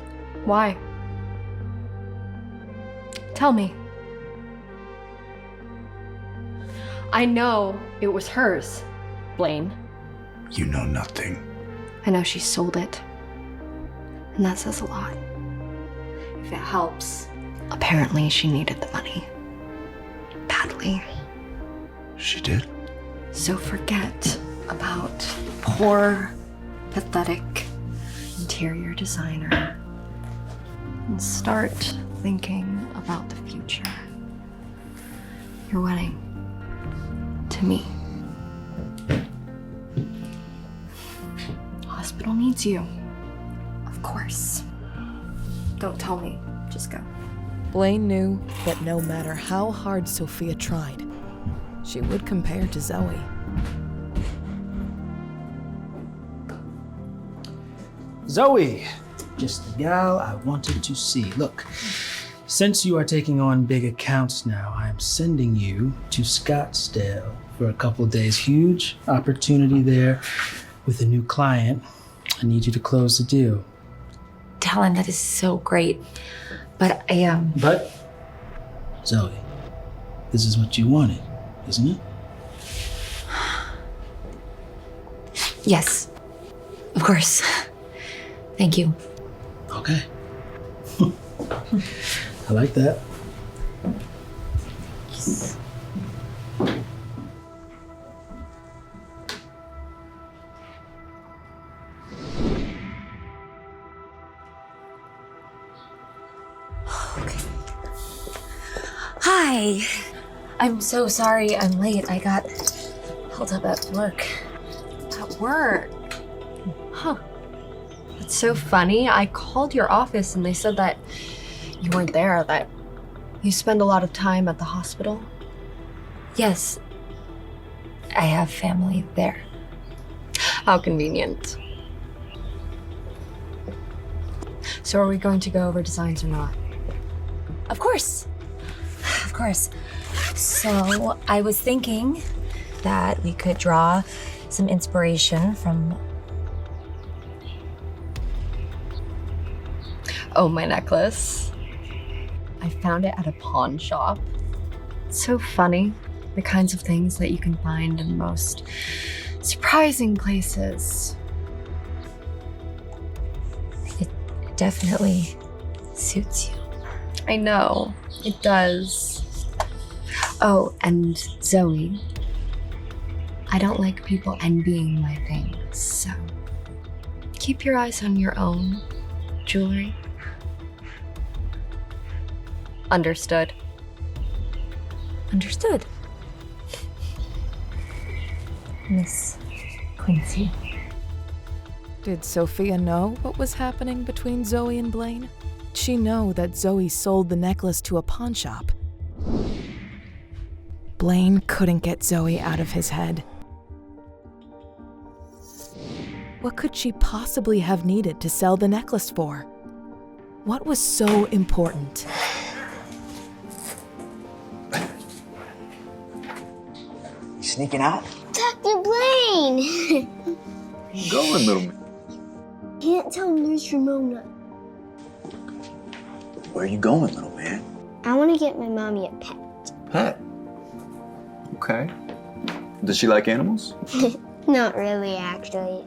Why? Tell me. I know it was hers, Blaine. You know nothing. I know she sold it. And that says a lot. If it helps, apparently she needed the money. Badly. She did? So forget about poor, pathetic interior designer and start thinking about the future. Your wedding. To me. Hospital needs you. Of course. Don't tell me. Just go. Blaine knew that no matter how hard Sophia tried, she would compare to Zoe. Zoe, just the gal I wanted to see. Look, since you are taking on big accounts now, I am sending you to Scottsdale for a couple days. Huge opportunity there with a new client. I need you to close the deal. Talon, that is so great. But But, Zoe, this is what you wanted, isn't it? Yes, of course. Thank you. Okay. I like that. Yes. Hi. I'm so sorry I'm late. I got held up at work. At work? Huh. It's so funny. I called your office and they said that you weren't there, that you spend a lot of time at the hospital. Yes. I have family there. How convenient. So are we going to go over designs or not? Of course. Of course. So I was thinking that we could draw some inspiration from... Oh, my necklace. I found it at a pawn shop. It's so funny, the kinds of things that you can find in the most surprising places. It definitely suits you. I know, it does. Oh, and Zoe, I don't like people envying my things, so keep your eyes on your own jewelry. Understood. Understood. Miss Quincy. Did Sophia know what was happening between Zoe and Blaine? Did she know that Zoe sold the necklace to a pawn shop? Blaine couldn't get Zoe out of his head. What could she possibly have needed to sell the necklace for? What was so important? You sneaking out? Dr. Blaine! Where you going, little man? Can't tell Nurse Ramona. Where are you going, little man? I want to get my mommy a pet. Pet? Okay. Does she like animals? Not really, actually.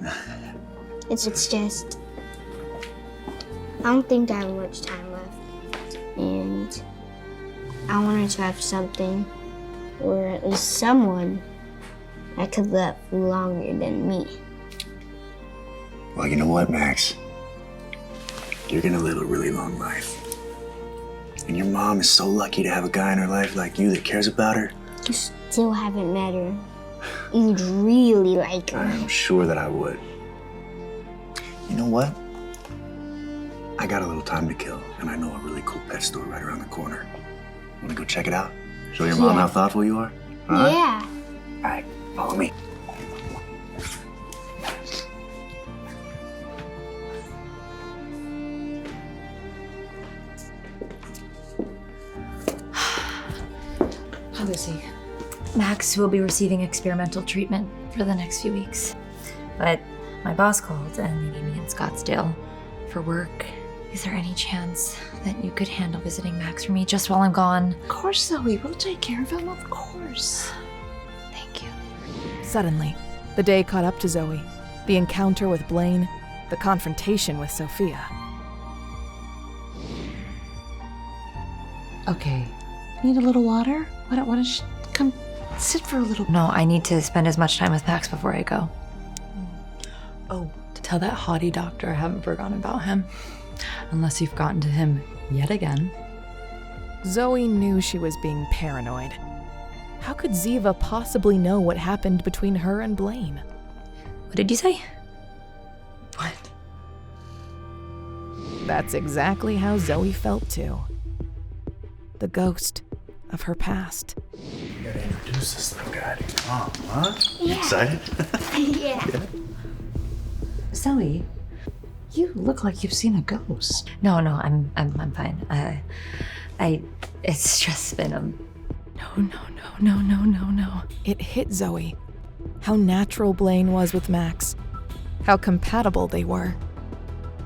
It's just... I don't think I have much time left. And I wanted to have something, or at least someone, that could live longer than me. Well, you know what, Max? You're gonna live a really long life. And your mom is so lucky to have a guy in her life like you that cares about her. You still haven't met her. You'd really like her. I'm sure that I would. You know what? I got a little time to kill, and I know a really cool pet store right around the corner. Wanna go check it out? Show your mom how thoughtful you are? Huh? Yeah. All right, follow me. How is he? Max will be receiving experimental treatment for the next few weeks. But my boss called and they need me in Scottsdale for work. Is there any chance that you could handle visiting Max for me just while I'm gone? Of course, Zoe. We'll take care of him, of course. Thank you. Suddenly, the day caught up to Zoe. The encounter with Blaine, the confrontation with Sophia. Okay. Need a little water? Why don't you come sit for a little? No, I need to spend as much time with Max before I go. Oh, to tell that haughty doctor I haven't forgotten about him. Unless you've gotten to him yet again. Zoe knew she was being paranoid. How could Ziva possibly know what happened between her and Blaine? What did you say? What? That's exactly how Zoe felt too. the ghost of her past. You gotta introduce this little guy to your mom, huh? You Yeah. excited? Yeah. Zoe, you look like you've seen a ghost. No, I'm fine. It's just been No. It hit Zoe. How natural Blaine was with Max. How compatible they were.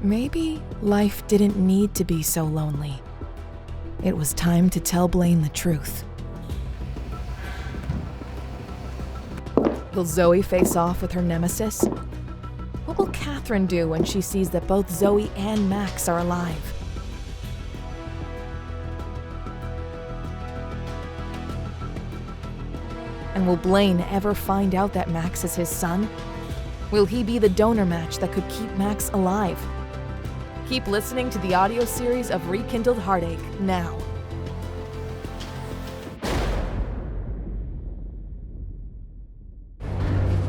Maybe life didn't need to be so lonely. It was time to tell Blaine the truth. Will Zoe face off with her nemesis? What will Catherine do when she sees that both Zoe and Max are alive? And will Blaine ever find out that Max is his son? Will he be the donor match that could keep Max alive? Keep listening to the audio series of Rekindled Heartache now.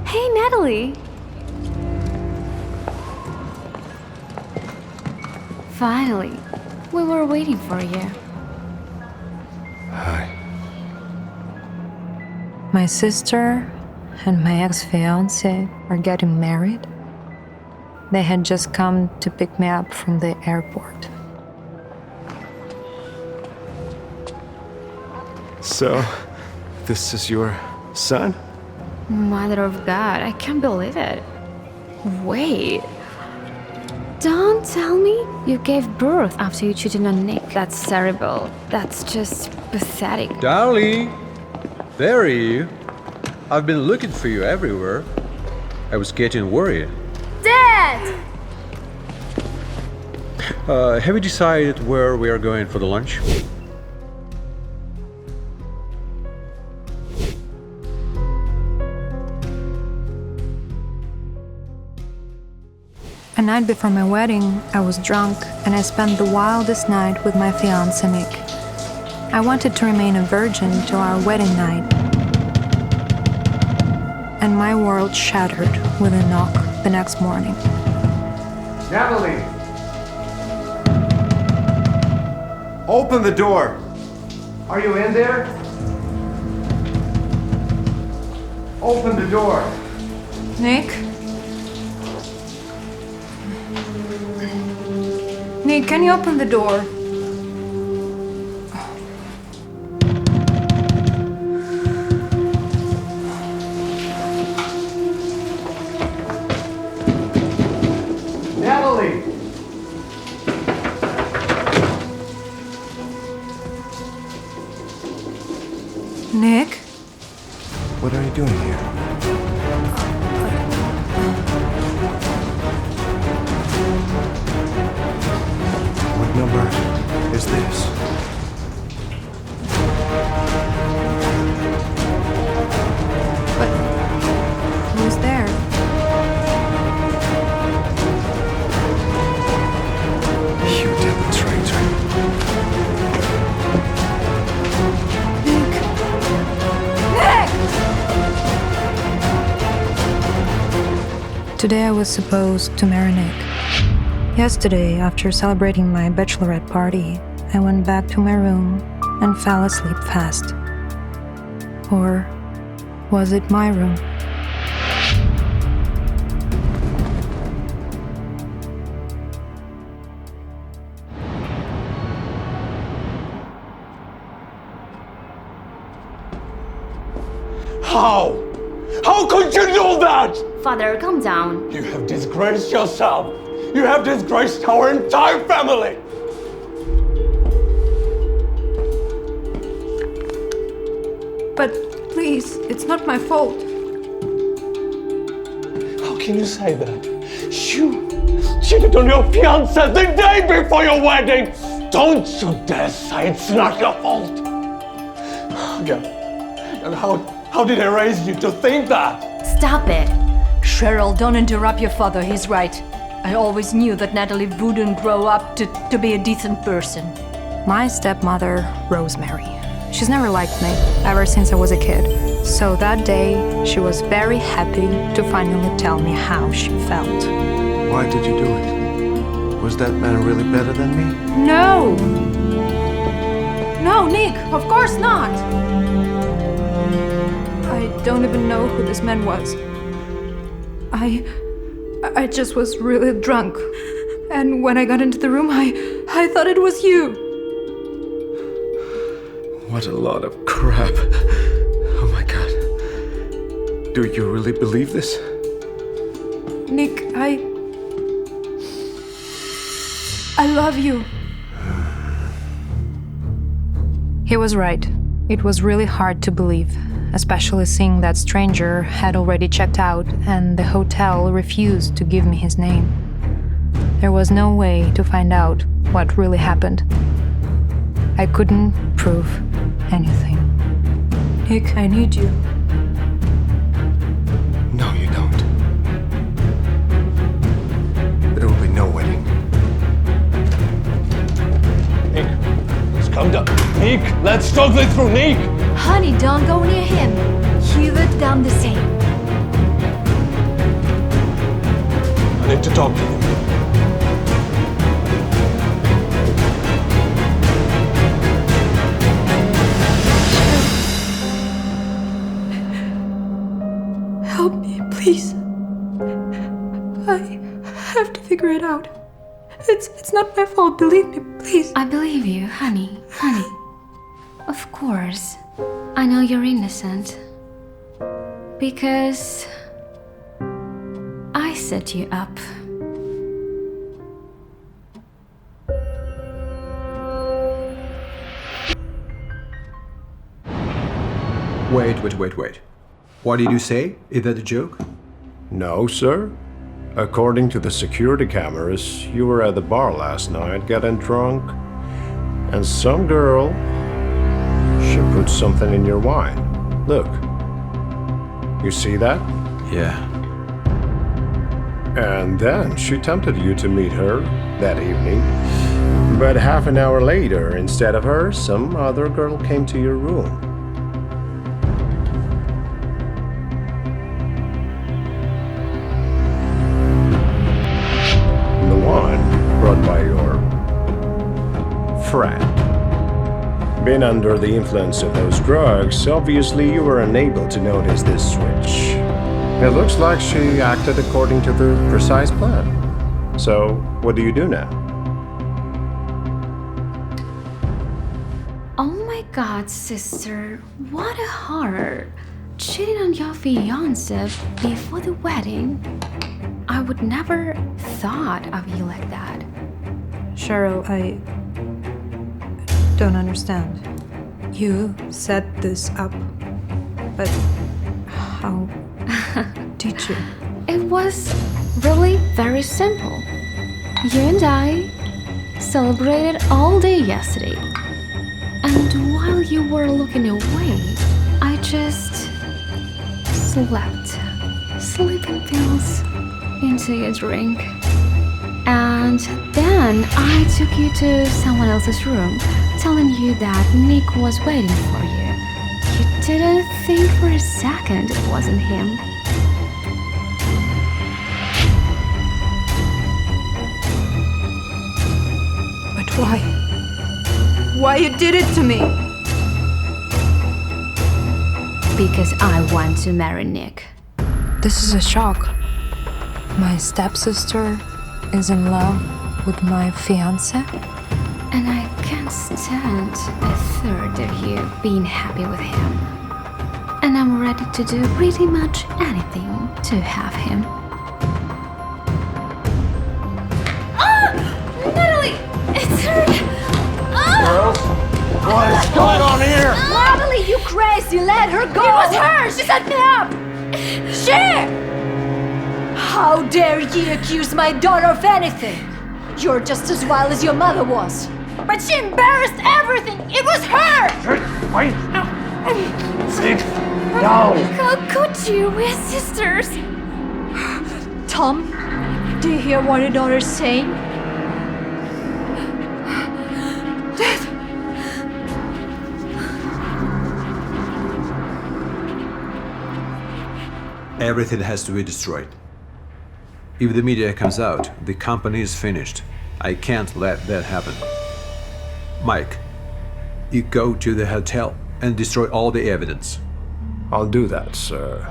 Hey, Natalie. Finally. We were waiting for you. Hi. My sister and my ex-fiance are getting married. They had just come to pick me up from the airport. So, this is your son? Mother of God, I can't believe it. Wait. Don't tell me you gave birth after you cheated on Nick. That's terrible. That's just pathetic. Darling, there are you. I've been looking for you everywhere. I was getting worried. Dad! Have you decided where we are going for the lunch? A night before my wedding, I was drunk and I spent the wildest night with my fiancé Nick. I wanted to remain a virgin till our wedding night. And my world shattered with a knock the next morning. Natalie! Open the door! Are you in there? Open the door! Nick? Nick, can you open the door? Natalie! Nick? What are you doing here? What number is this? Who's there? You damn traitor. Today I was supposed to marry Nick. Yesterday, after celebrating my bachelorette party, I went back to my room and fell asleep fast. Or was it my room? How? How could you do that? Father, calm down. You have disgraced yourself. You have disgraced our entire family. But please, it's not my fault. How can you say that? You cheated on your fiancé the day before your wedding. Don't you dare say it's not your fault. Yeah. And how did I raise you to think that? Stop it. Cheryl, don't interrupt your father. He's right. I always knew that Natalie wouldn't grow up to be a decent person. My stepmother, Rosemary. She's never liked me, ever since I was a kid. So that day, she was very happy to finally tell me how she felt. Why did you do it? Was that man really better than me? No! No, Nick, of course not. I don't even know who this man was. I just was really drunk. And when I got into the room, I thought it was you. What a lot of crap. Oh my god. Do you really believe this? Nick, I love you. He was right. It was really hard to believe, especially seeing that stranger had already checked out and the hotel refused to give me his name. There was no way to find out what really happened. I couldn't prove anything. Nick, I need you. No, you don't. There will be no wedding. Nick, let's come down. Nick, let's talk this through, Nick! Honey, don't go near him. He would done the same. I need to talk to him. Help me, please. I have to figure it out. It's not my fault, believe me, please. I believe you, honey. Honey. Of course. I know you're innocent. Because I set you up. Wait. What did you say? Is that a joke? No, sir. According to the security cameras, you were at the bar last night getting drunk, and some girl, she put something in your wine. Look. You see that? Yeah. And then she tempted you to meet her that evening. But half an hour later, instead of her, some other girl came to your room. Brought by your friend. Being under the influence of those drugs, obviously you were unable to notice this switch. It looks like she acted according to the precise plan. So, what do you do now? Oh my god, sister. What a horror. Cheating on your fiancé before the wedding. I would never thought of you like that. Cheryl, I don't understand. You set this up, but how did you? It was really very simple. You and I celebrated all day yesterday. And while you were looking away, I just slept. Sleeping pills into your drink. And then I took you to someone else's room, telling you that Nick was waiting for you. You didn't think for a second it wasn't him. But why? Why you did it to me? Because I want to marry Nick. This is a shock. My stepsister is in love with my fiancé? And I can't stand a third of you being happy with him. And I'm ready to do pretty much anything to have him. Ah! Natalie! It's her! Ah! Girls, what is going on here? Natalie, you crazy! Let her go! It was her! She set me up! She! How dare ye accuse my daughter of anything? You're just as wild as your mother was. But she embarrassed everything! It was her! Wait! Sit down! How could you? We're sisters! Tom, do you hear what your daughter's saying? Dad! Everything has to be destroyed. If the media comes out, the company is finished. I can't let that happen. Mike, you go to the hotel and destroy all the evidence. I'll do that, sir.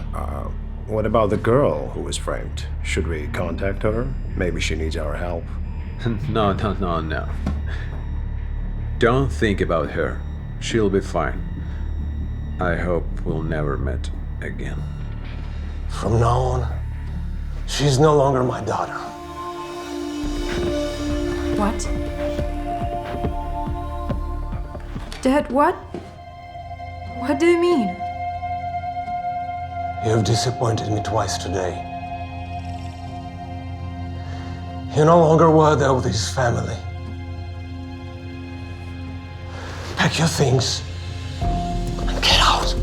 What about the girl who was framed? Should we contact her? Maybe she needs our help. No. Don't think about her. She'll be fine. I hope we'll never meet again. From now on, she's no longer my daughter. What? Dad, what? What do you mean? You have disappointed me twice today. You're no longer worthy of this family. Pack your things and get out.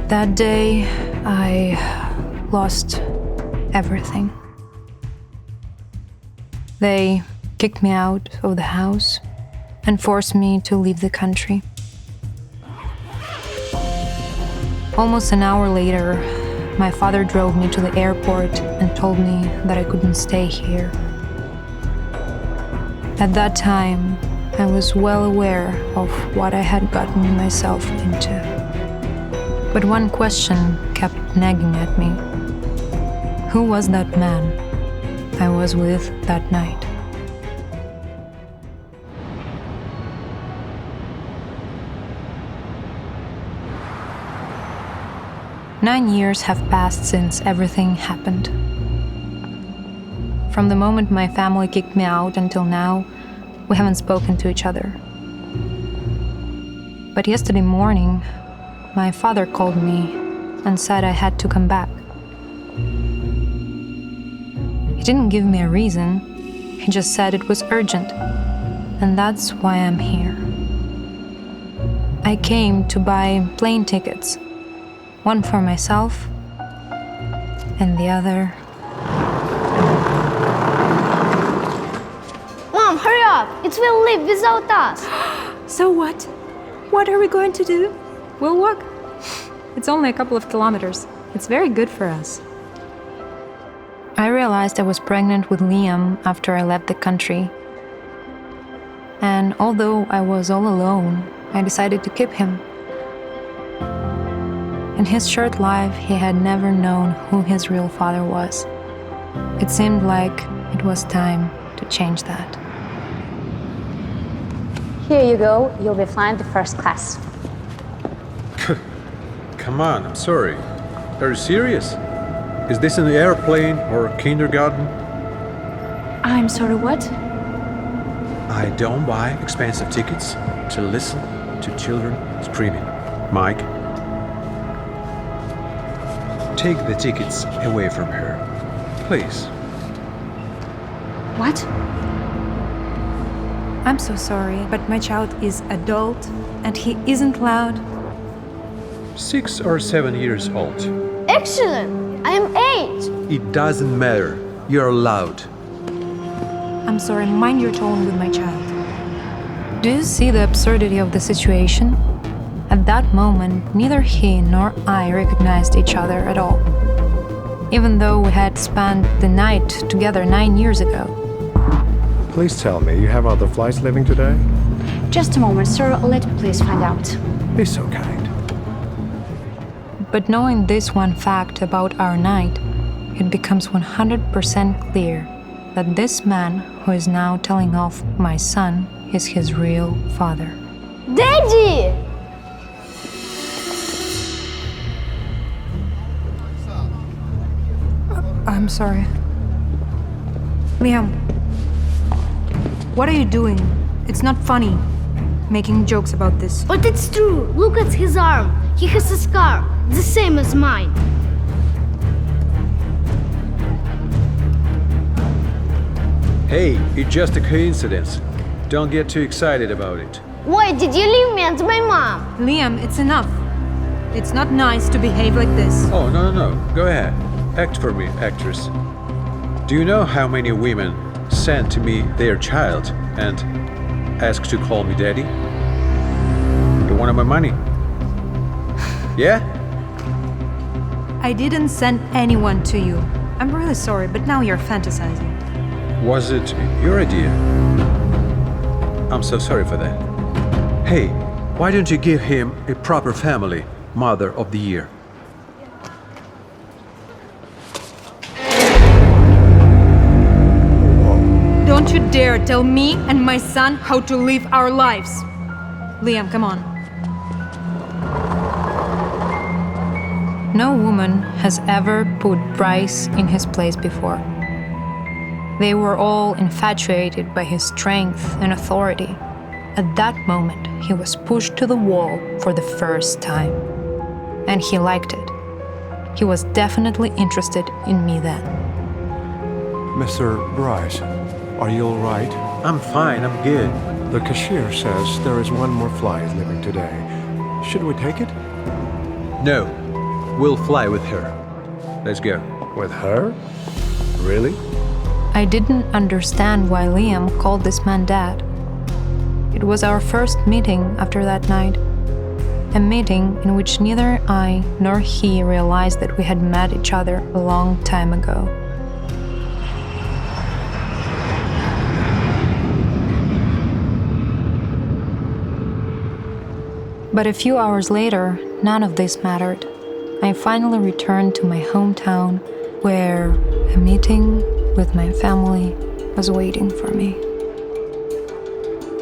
That day, I lost everything. They kicked me out of the house and forced me to leave the country. Almost an hour later, my father drove me to the airport and told me that I couldn't stay here. At that time, I was well aware of what I had gotten myself into. But one question kept nagging at me. Who was that man I was with that night? Nine years have passed since everything happened. From the moment my family kicked me out until now, we haven't spoken to each other. But yesterday morning, my father called me and said I had to come back. He didn't give me a reason, he just said it was urgent, and that's why I'm here. I came to buy plane tickets, one for myself and the other. Mom, hurry up! It will leave without us. So what? What are we going to do? We'll walk. It's only a couple of kilometers. It's very good for us. I realized I was pregnant with Liam after I left the country. And although I was all alone, I decided to keep him. In his short life, he had never known who his real father was. It seemed like it was time to change that. Here you go. You'll be flying to first class. Come on, I'm sorry. Are you serious? Is this an airplane or a kindergarten? I'm sorry, what? I don't buy expensive tickets to listen to children screaming. Mike, take the tickets away from her, please. What? I'm so sorry, but my child is adult and he isn't loud. 6 or 7 years old. Excellent! I am 8. It doesn't matter. You're loud. I'm sorry, mind your tone with my child. Do you see the absurdity of the situation? At that moment, neither he nor I recognized each other at all, even though we had spent the night together 9 years ago. Please tell me, you have other flights leaving today? Just a moment, sir. Let me please find out. Be so kind. But knowing this one fact about our night, it becomes 100% clear that this man who is now telling off my son is his real father. Daddy! I'm sorry. Liam, what are you doing? It's not funny, making jokes about this. But it's true. Look at his arm. He has a scar, the same as mine. Hey, it's just a coincidence. Don't get too excited about it. Why did you leave me and my mom? Liam, it's enough. It's not nice to behave like this. Oh, no. Go ahead. Act for me, actress. Do you know how many women send to me their child and ask to call me daddy? You want my money? Yeah? I didn't send anyone to you. I'm really sorry, but now you're fantasizing. Was it your idea? I'm so sorry for that. Hey, why don't you give him a proper family, Mother of the Year? Don't you dare tell me and my son how to live our lives. Liam, come on. No woman has ever put Bryce in his place before. They were all infatuated by his strength and authority. At that moment, he was pushed to the wall for the first time. And he liked it. He was definitely interested in me then. Mr. Bryce, are you all right? I'm fine, I'm good. The cashier says there is one more flight leaving today. Should we take it? No, we'll fly with her. Let's go. With her? Really? I didn't understand why Liam called this man Dad. It was our first meeting after that night. A meeting in which neither I nor he realized that we had met each other a long time ago. But a few hours later, none of this mattered. I finally returned to my hometown, where a meeting with my family was waiting for me.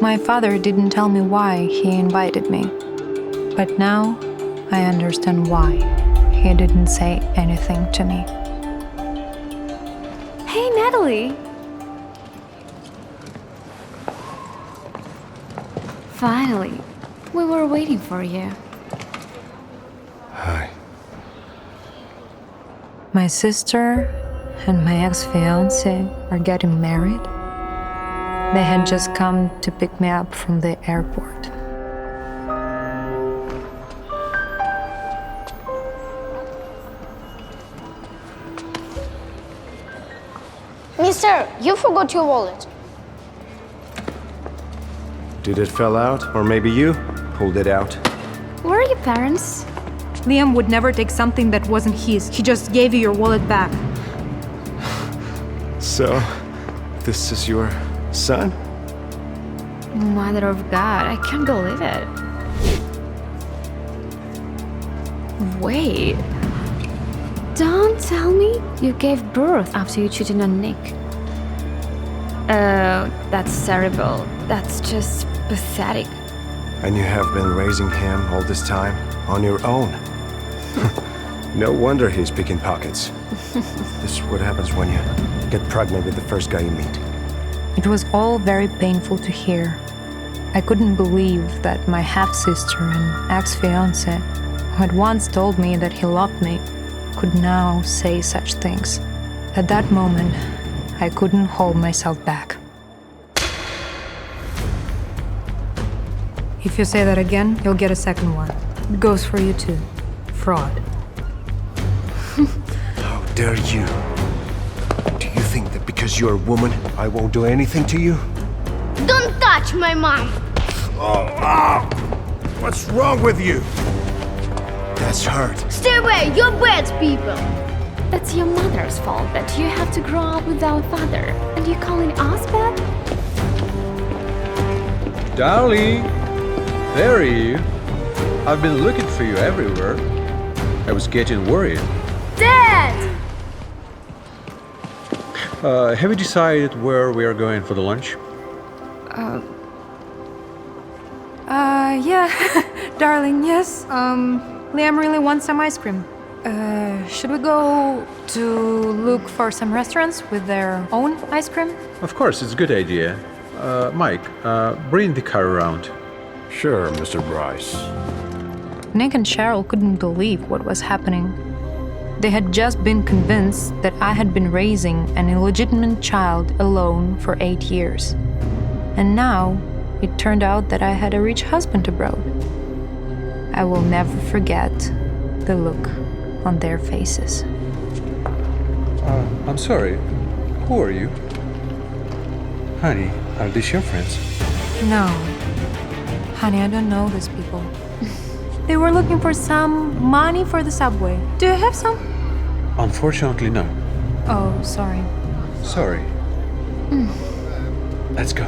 My father didn't tell me why he invited me, but now I understand why he didn't say anything to me. Hey, Natalie! Finally, we were waiting for you. Hi. My sister and my ex-fiancé are getting married. They had just come to pick me up from the airport. Mister, you forgot your wallet. Did it fell out? Or maybe you pulled it out? Where are your parents? Liam would never take something that wasn't his. He just gave you your wallet back. So, this is your son? Mother of God, I can't believe it. Wait. Don't tell me you gave birth after you cheated on Nick. That's terrible. That's just pathetic. And you have been raising him all this time on your own. No wonder he's picking pockets. This is what happens when you get pregnant with the first guy you meet. It was all very painful to hear. I couldn't believe that my half-sister and ex-fiancé, who had once told me that he loved me, could now say such things. At that moment, I couldn't hold myself back. If you say that again, you'll get a second one. It goes for you too. Fraud. How dare you? Do you think that because you're a woman, I won't do anything to you? Don't touch my mom! What's wrong with you? That's hurt. Stay away, you're bad people! It's your mother's fault that you have to grow up without a father, and you're calling us bad? Darling, there are you. I've been looking for you everywhere. I was getting worried. Dad! Have you decided where we are going for the lunch? Yeah, darling, yes. Liam really wants some ice cream. Should we go to look for some restaurants with their own ice cream? Of course, it's a good idea. Mike, bring the car around. Sure, Mr. Bryce. Nick and Cheryl couldn't believe what was happening. They had just been convinced that I had been raising an illegitimate child alone for 8 years. And now, it turned out that I had a rich husband abroad. I will never forget the look on their faces. I'm sorry. Who are you? Honey, are these your friends? No. Honey, I don't know these people. They were looking for some money for the subway. Do you have some? Unfortunately, no. Oh, sorry. Sorry. Let's go.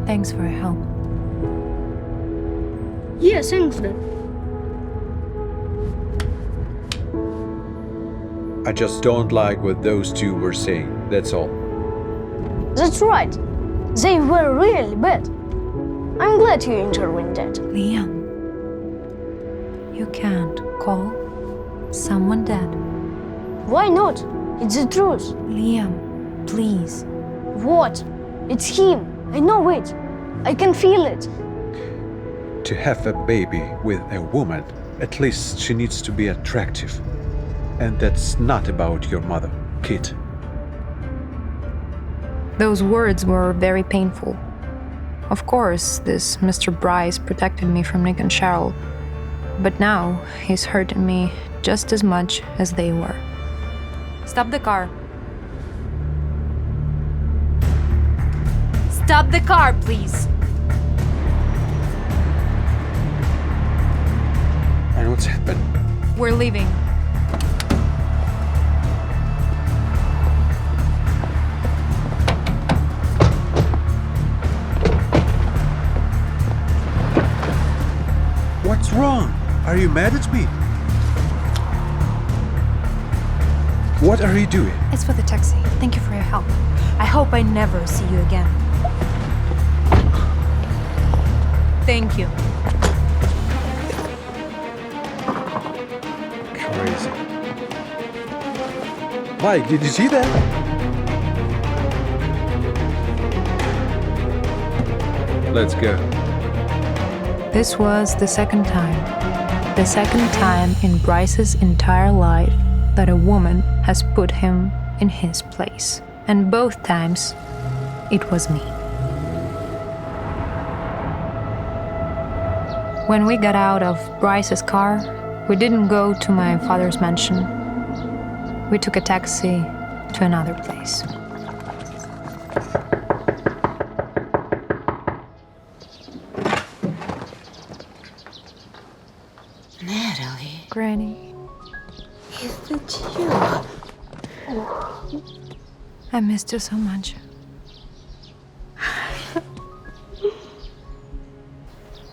Thanks for your help. Yeah, thanks then. I just don't like what those two were saying, that's all. That's right. They were really bad. I'm glad you intervened that. Liam, you can't call someone dead. Why not? It's the truth. Liam, please. What? It's him. I know it. I can feel it. To have a baby with a woman, at least she needs to be attractive. And that's not about your mother, kid. Those words were very painful. Of course, this Mr. Bryce protected me from Nick and Cheryl, but now he's hurting me just as much as they were. Stop the car. Stop the car, please. And what's happened? We're leaving. What's wrong? Are you mad at me? What are you doing? It's for the taxi. Thank you for your help. I hope I never see you again. Thank you. Crazy. Mike, did you see that? Let's go. This was the second time. The second time in Bryce's entire life that a woman has put him in his place. And both times, it was me. When we got out of Bryce's car, we didn't go to my father's mansion. We took a taxi to another place. Natalie. Granny, Is it you? I missed you so much.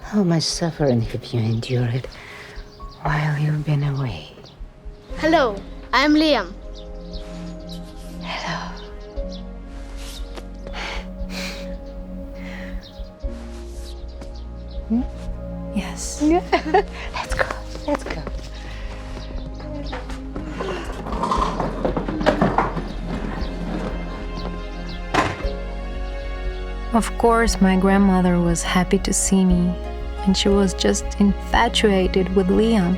How much suffering have you endured while you've been away? Hello, I'm Liam. Hello. Yes. Let's go. Let's go. Of course, my grandmother was happy to see me, and she was just infatuated with Liam.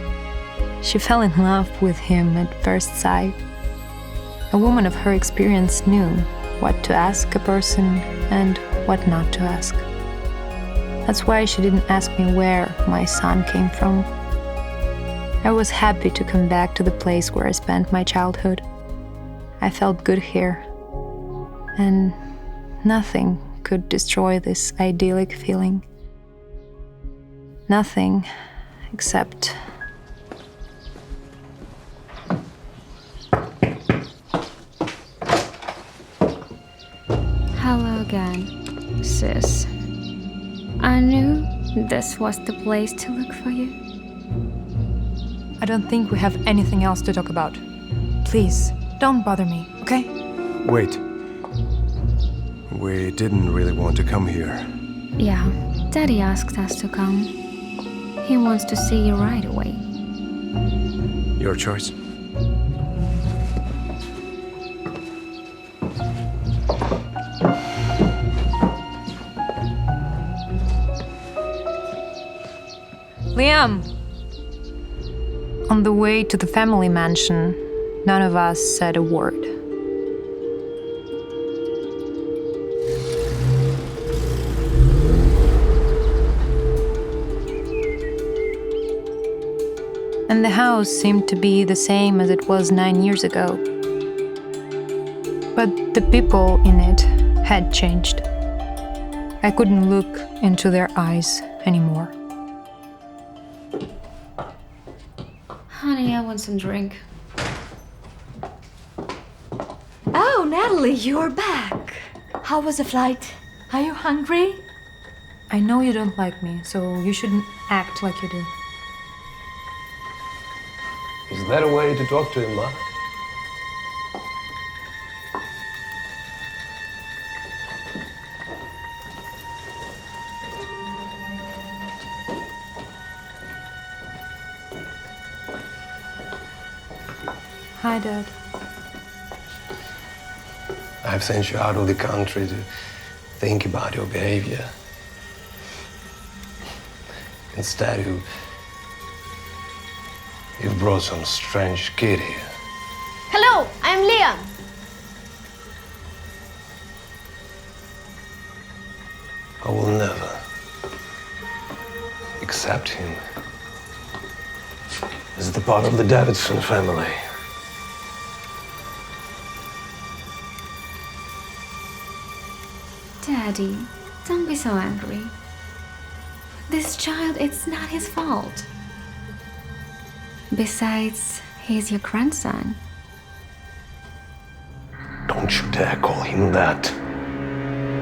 She fell in love with him at first sight. A woman of her experience knew what to ask a person and what not to ask. That's why she didn't ask me where my son came from. I was happy to come back to the place where I spent my childhood. I felt good here, and nothing could destroy this idyllic feeling. Nothing except Hello again, sis. I knew this was the place to look for you. I don't think we have anything else to talk about. Please, Don't bother me, okay? Wait. We didn't really want to come here. Yeah, Daddy asked us to come. He wants to see you right away. Your choice. Liam! On the way to the family mansion, none of us said a word. And the house seemed to be the same as it was 9 years ago. But the people in it had changed. I couldn't look into their eyes anymore. Honey, I want some drink. Oh, Natalie, you're back. How was the flight? Are you hungry? I know you don't like me, so you shouldn't act like you do. Is that a way to talk to him, Ma? Hi, Dad. I've sent you out of the country to think about your behavior. Instead, you've brought some strange kid here. Hello, I'm Liam. I will never accept him as the part of the Davidson family. Daddy, don't be so angry. This child, it's not his fault. Besides, he's your grandson. Don't you dare call him that.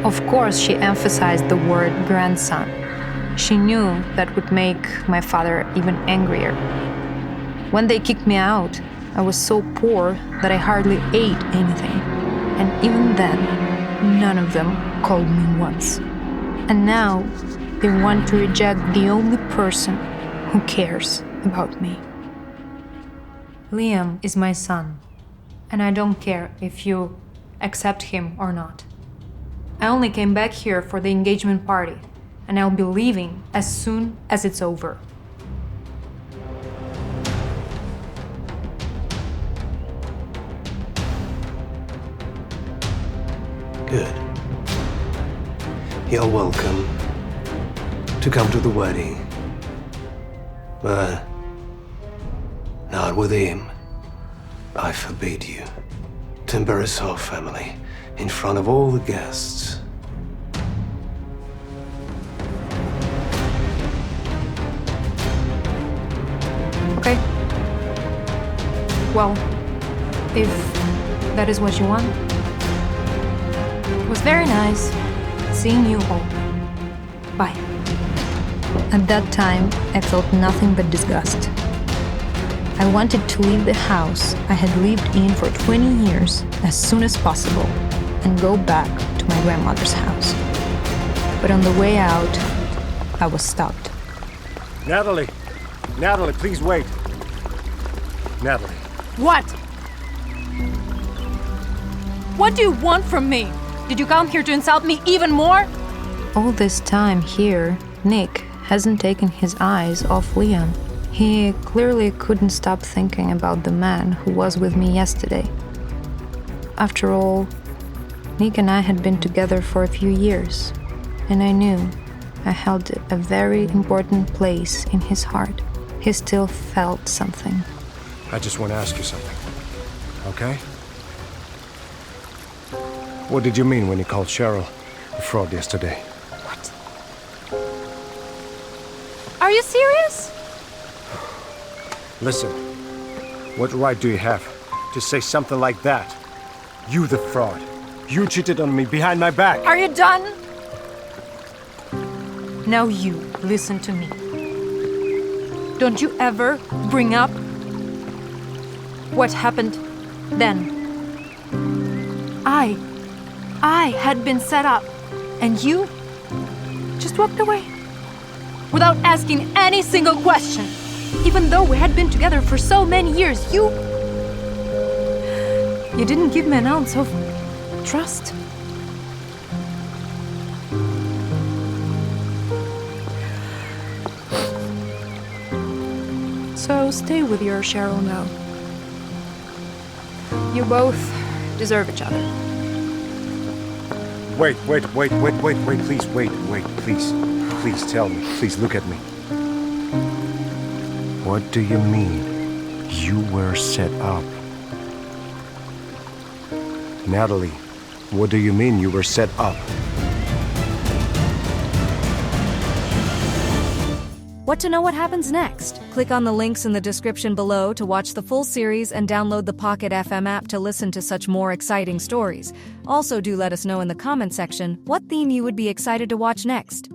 Of course, she emphasized the word grandson. She knew that would make my father even angrier. When they kicked me out, I was so poor that I hardly ate anything. And even then, none of them called me once. And now, they want to reject the only person who cares about me. Liam is my son, and I don't care if you accept him or not. I only came back here for the engagement party, and I'll be leaving as soon as it's over. Good. You're welcome to come to the wedding. But not with him. I forbid you to embarrass our family in front of all the guests. Okay? Well, if that is what you want. It was very nice seeing you all. Bye. At that time, I felt nothing but disgust. I wanted to leave the house I had lived in for 20 years as soon as possible and go back to my grandmother's house. But on the way out, I was stopped. Natalie! Natalie, please wait. Natalie. What? What do you want from me? Did you come here to insult me even more? All this time here, Nick hasn't taken his eyes off Liam. He clearly couldn't stop thinking about the man who was with me yesterday. After all, Nick and I had been together for a few years, and I knew I held a very important place in his heart. He still felt something. I just want to ask you something, okay? What did you mean when you called Cheryl a fraud yesterday? Are you serious? Listen, what right do you have to say something like that? You the fraud. You cheated on me behind my back. Are you done? Now you listen to me. Don't you ever bring up what happened then. I had been set up, and you just walked away without asking any single question. Even though we had been together for so many years, you didn't give me an ounce of trust. So stay with your Cheryl now. You both deserve each other. Wait, please, please. Please tell me, please look at me. What do you mean, you were set up? Natalie, what do you mean you were set up? Want to know what happens next? Click on the links in the description below to watch the full series and download the Pocket FM app to listen to such more exciting stories. Also, do let us know in the comment section what theme you would be excited to watch next.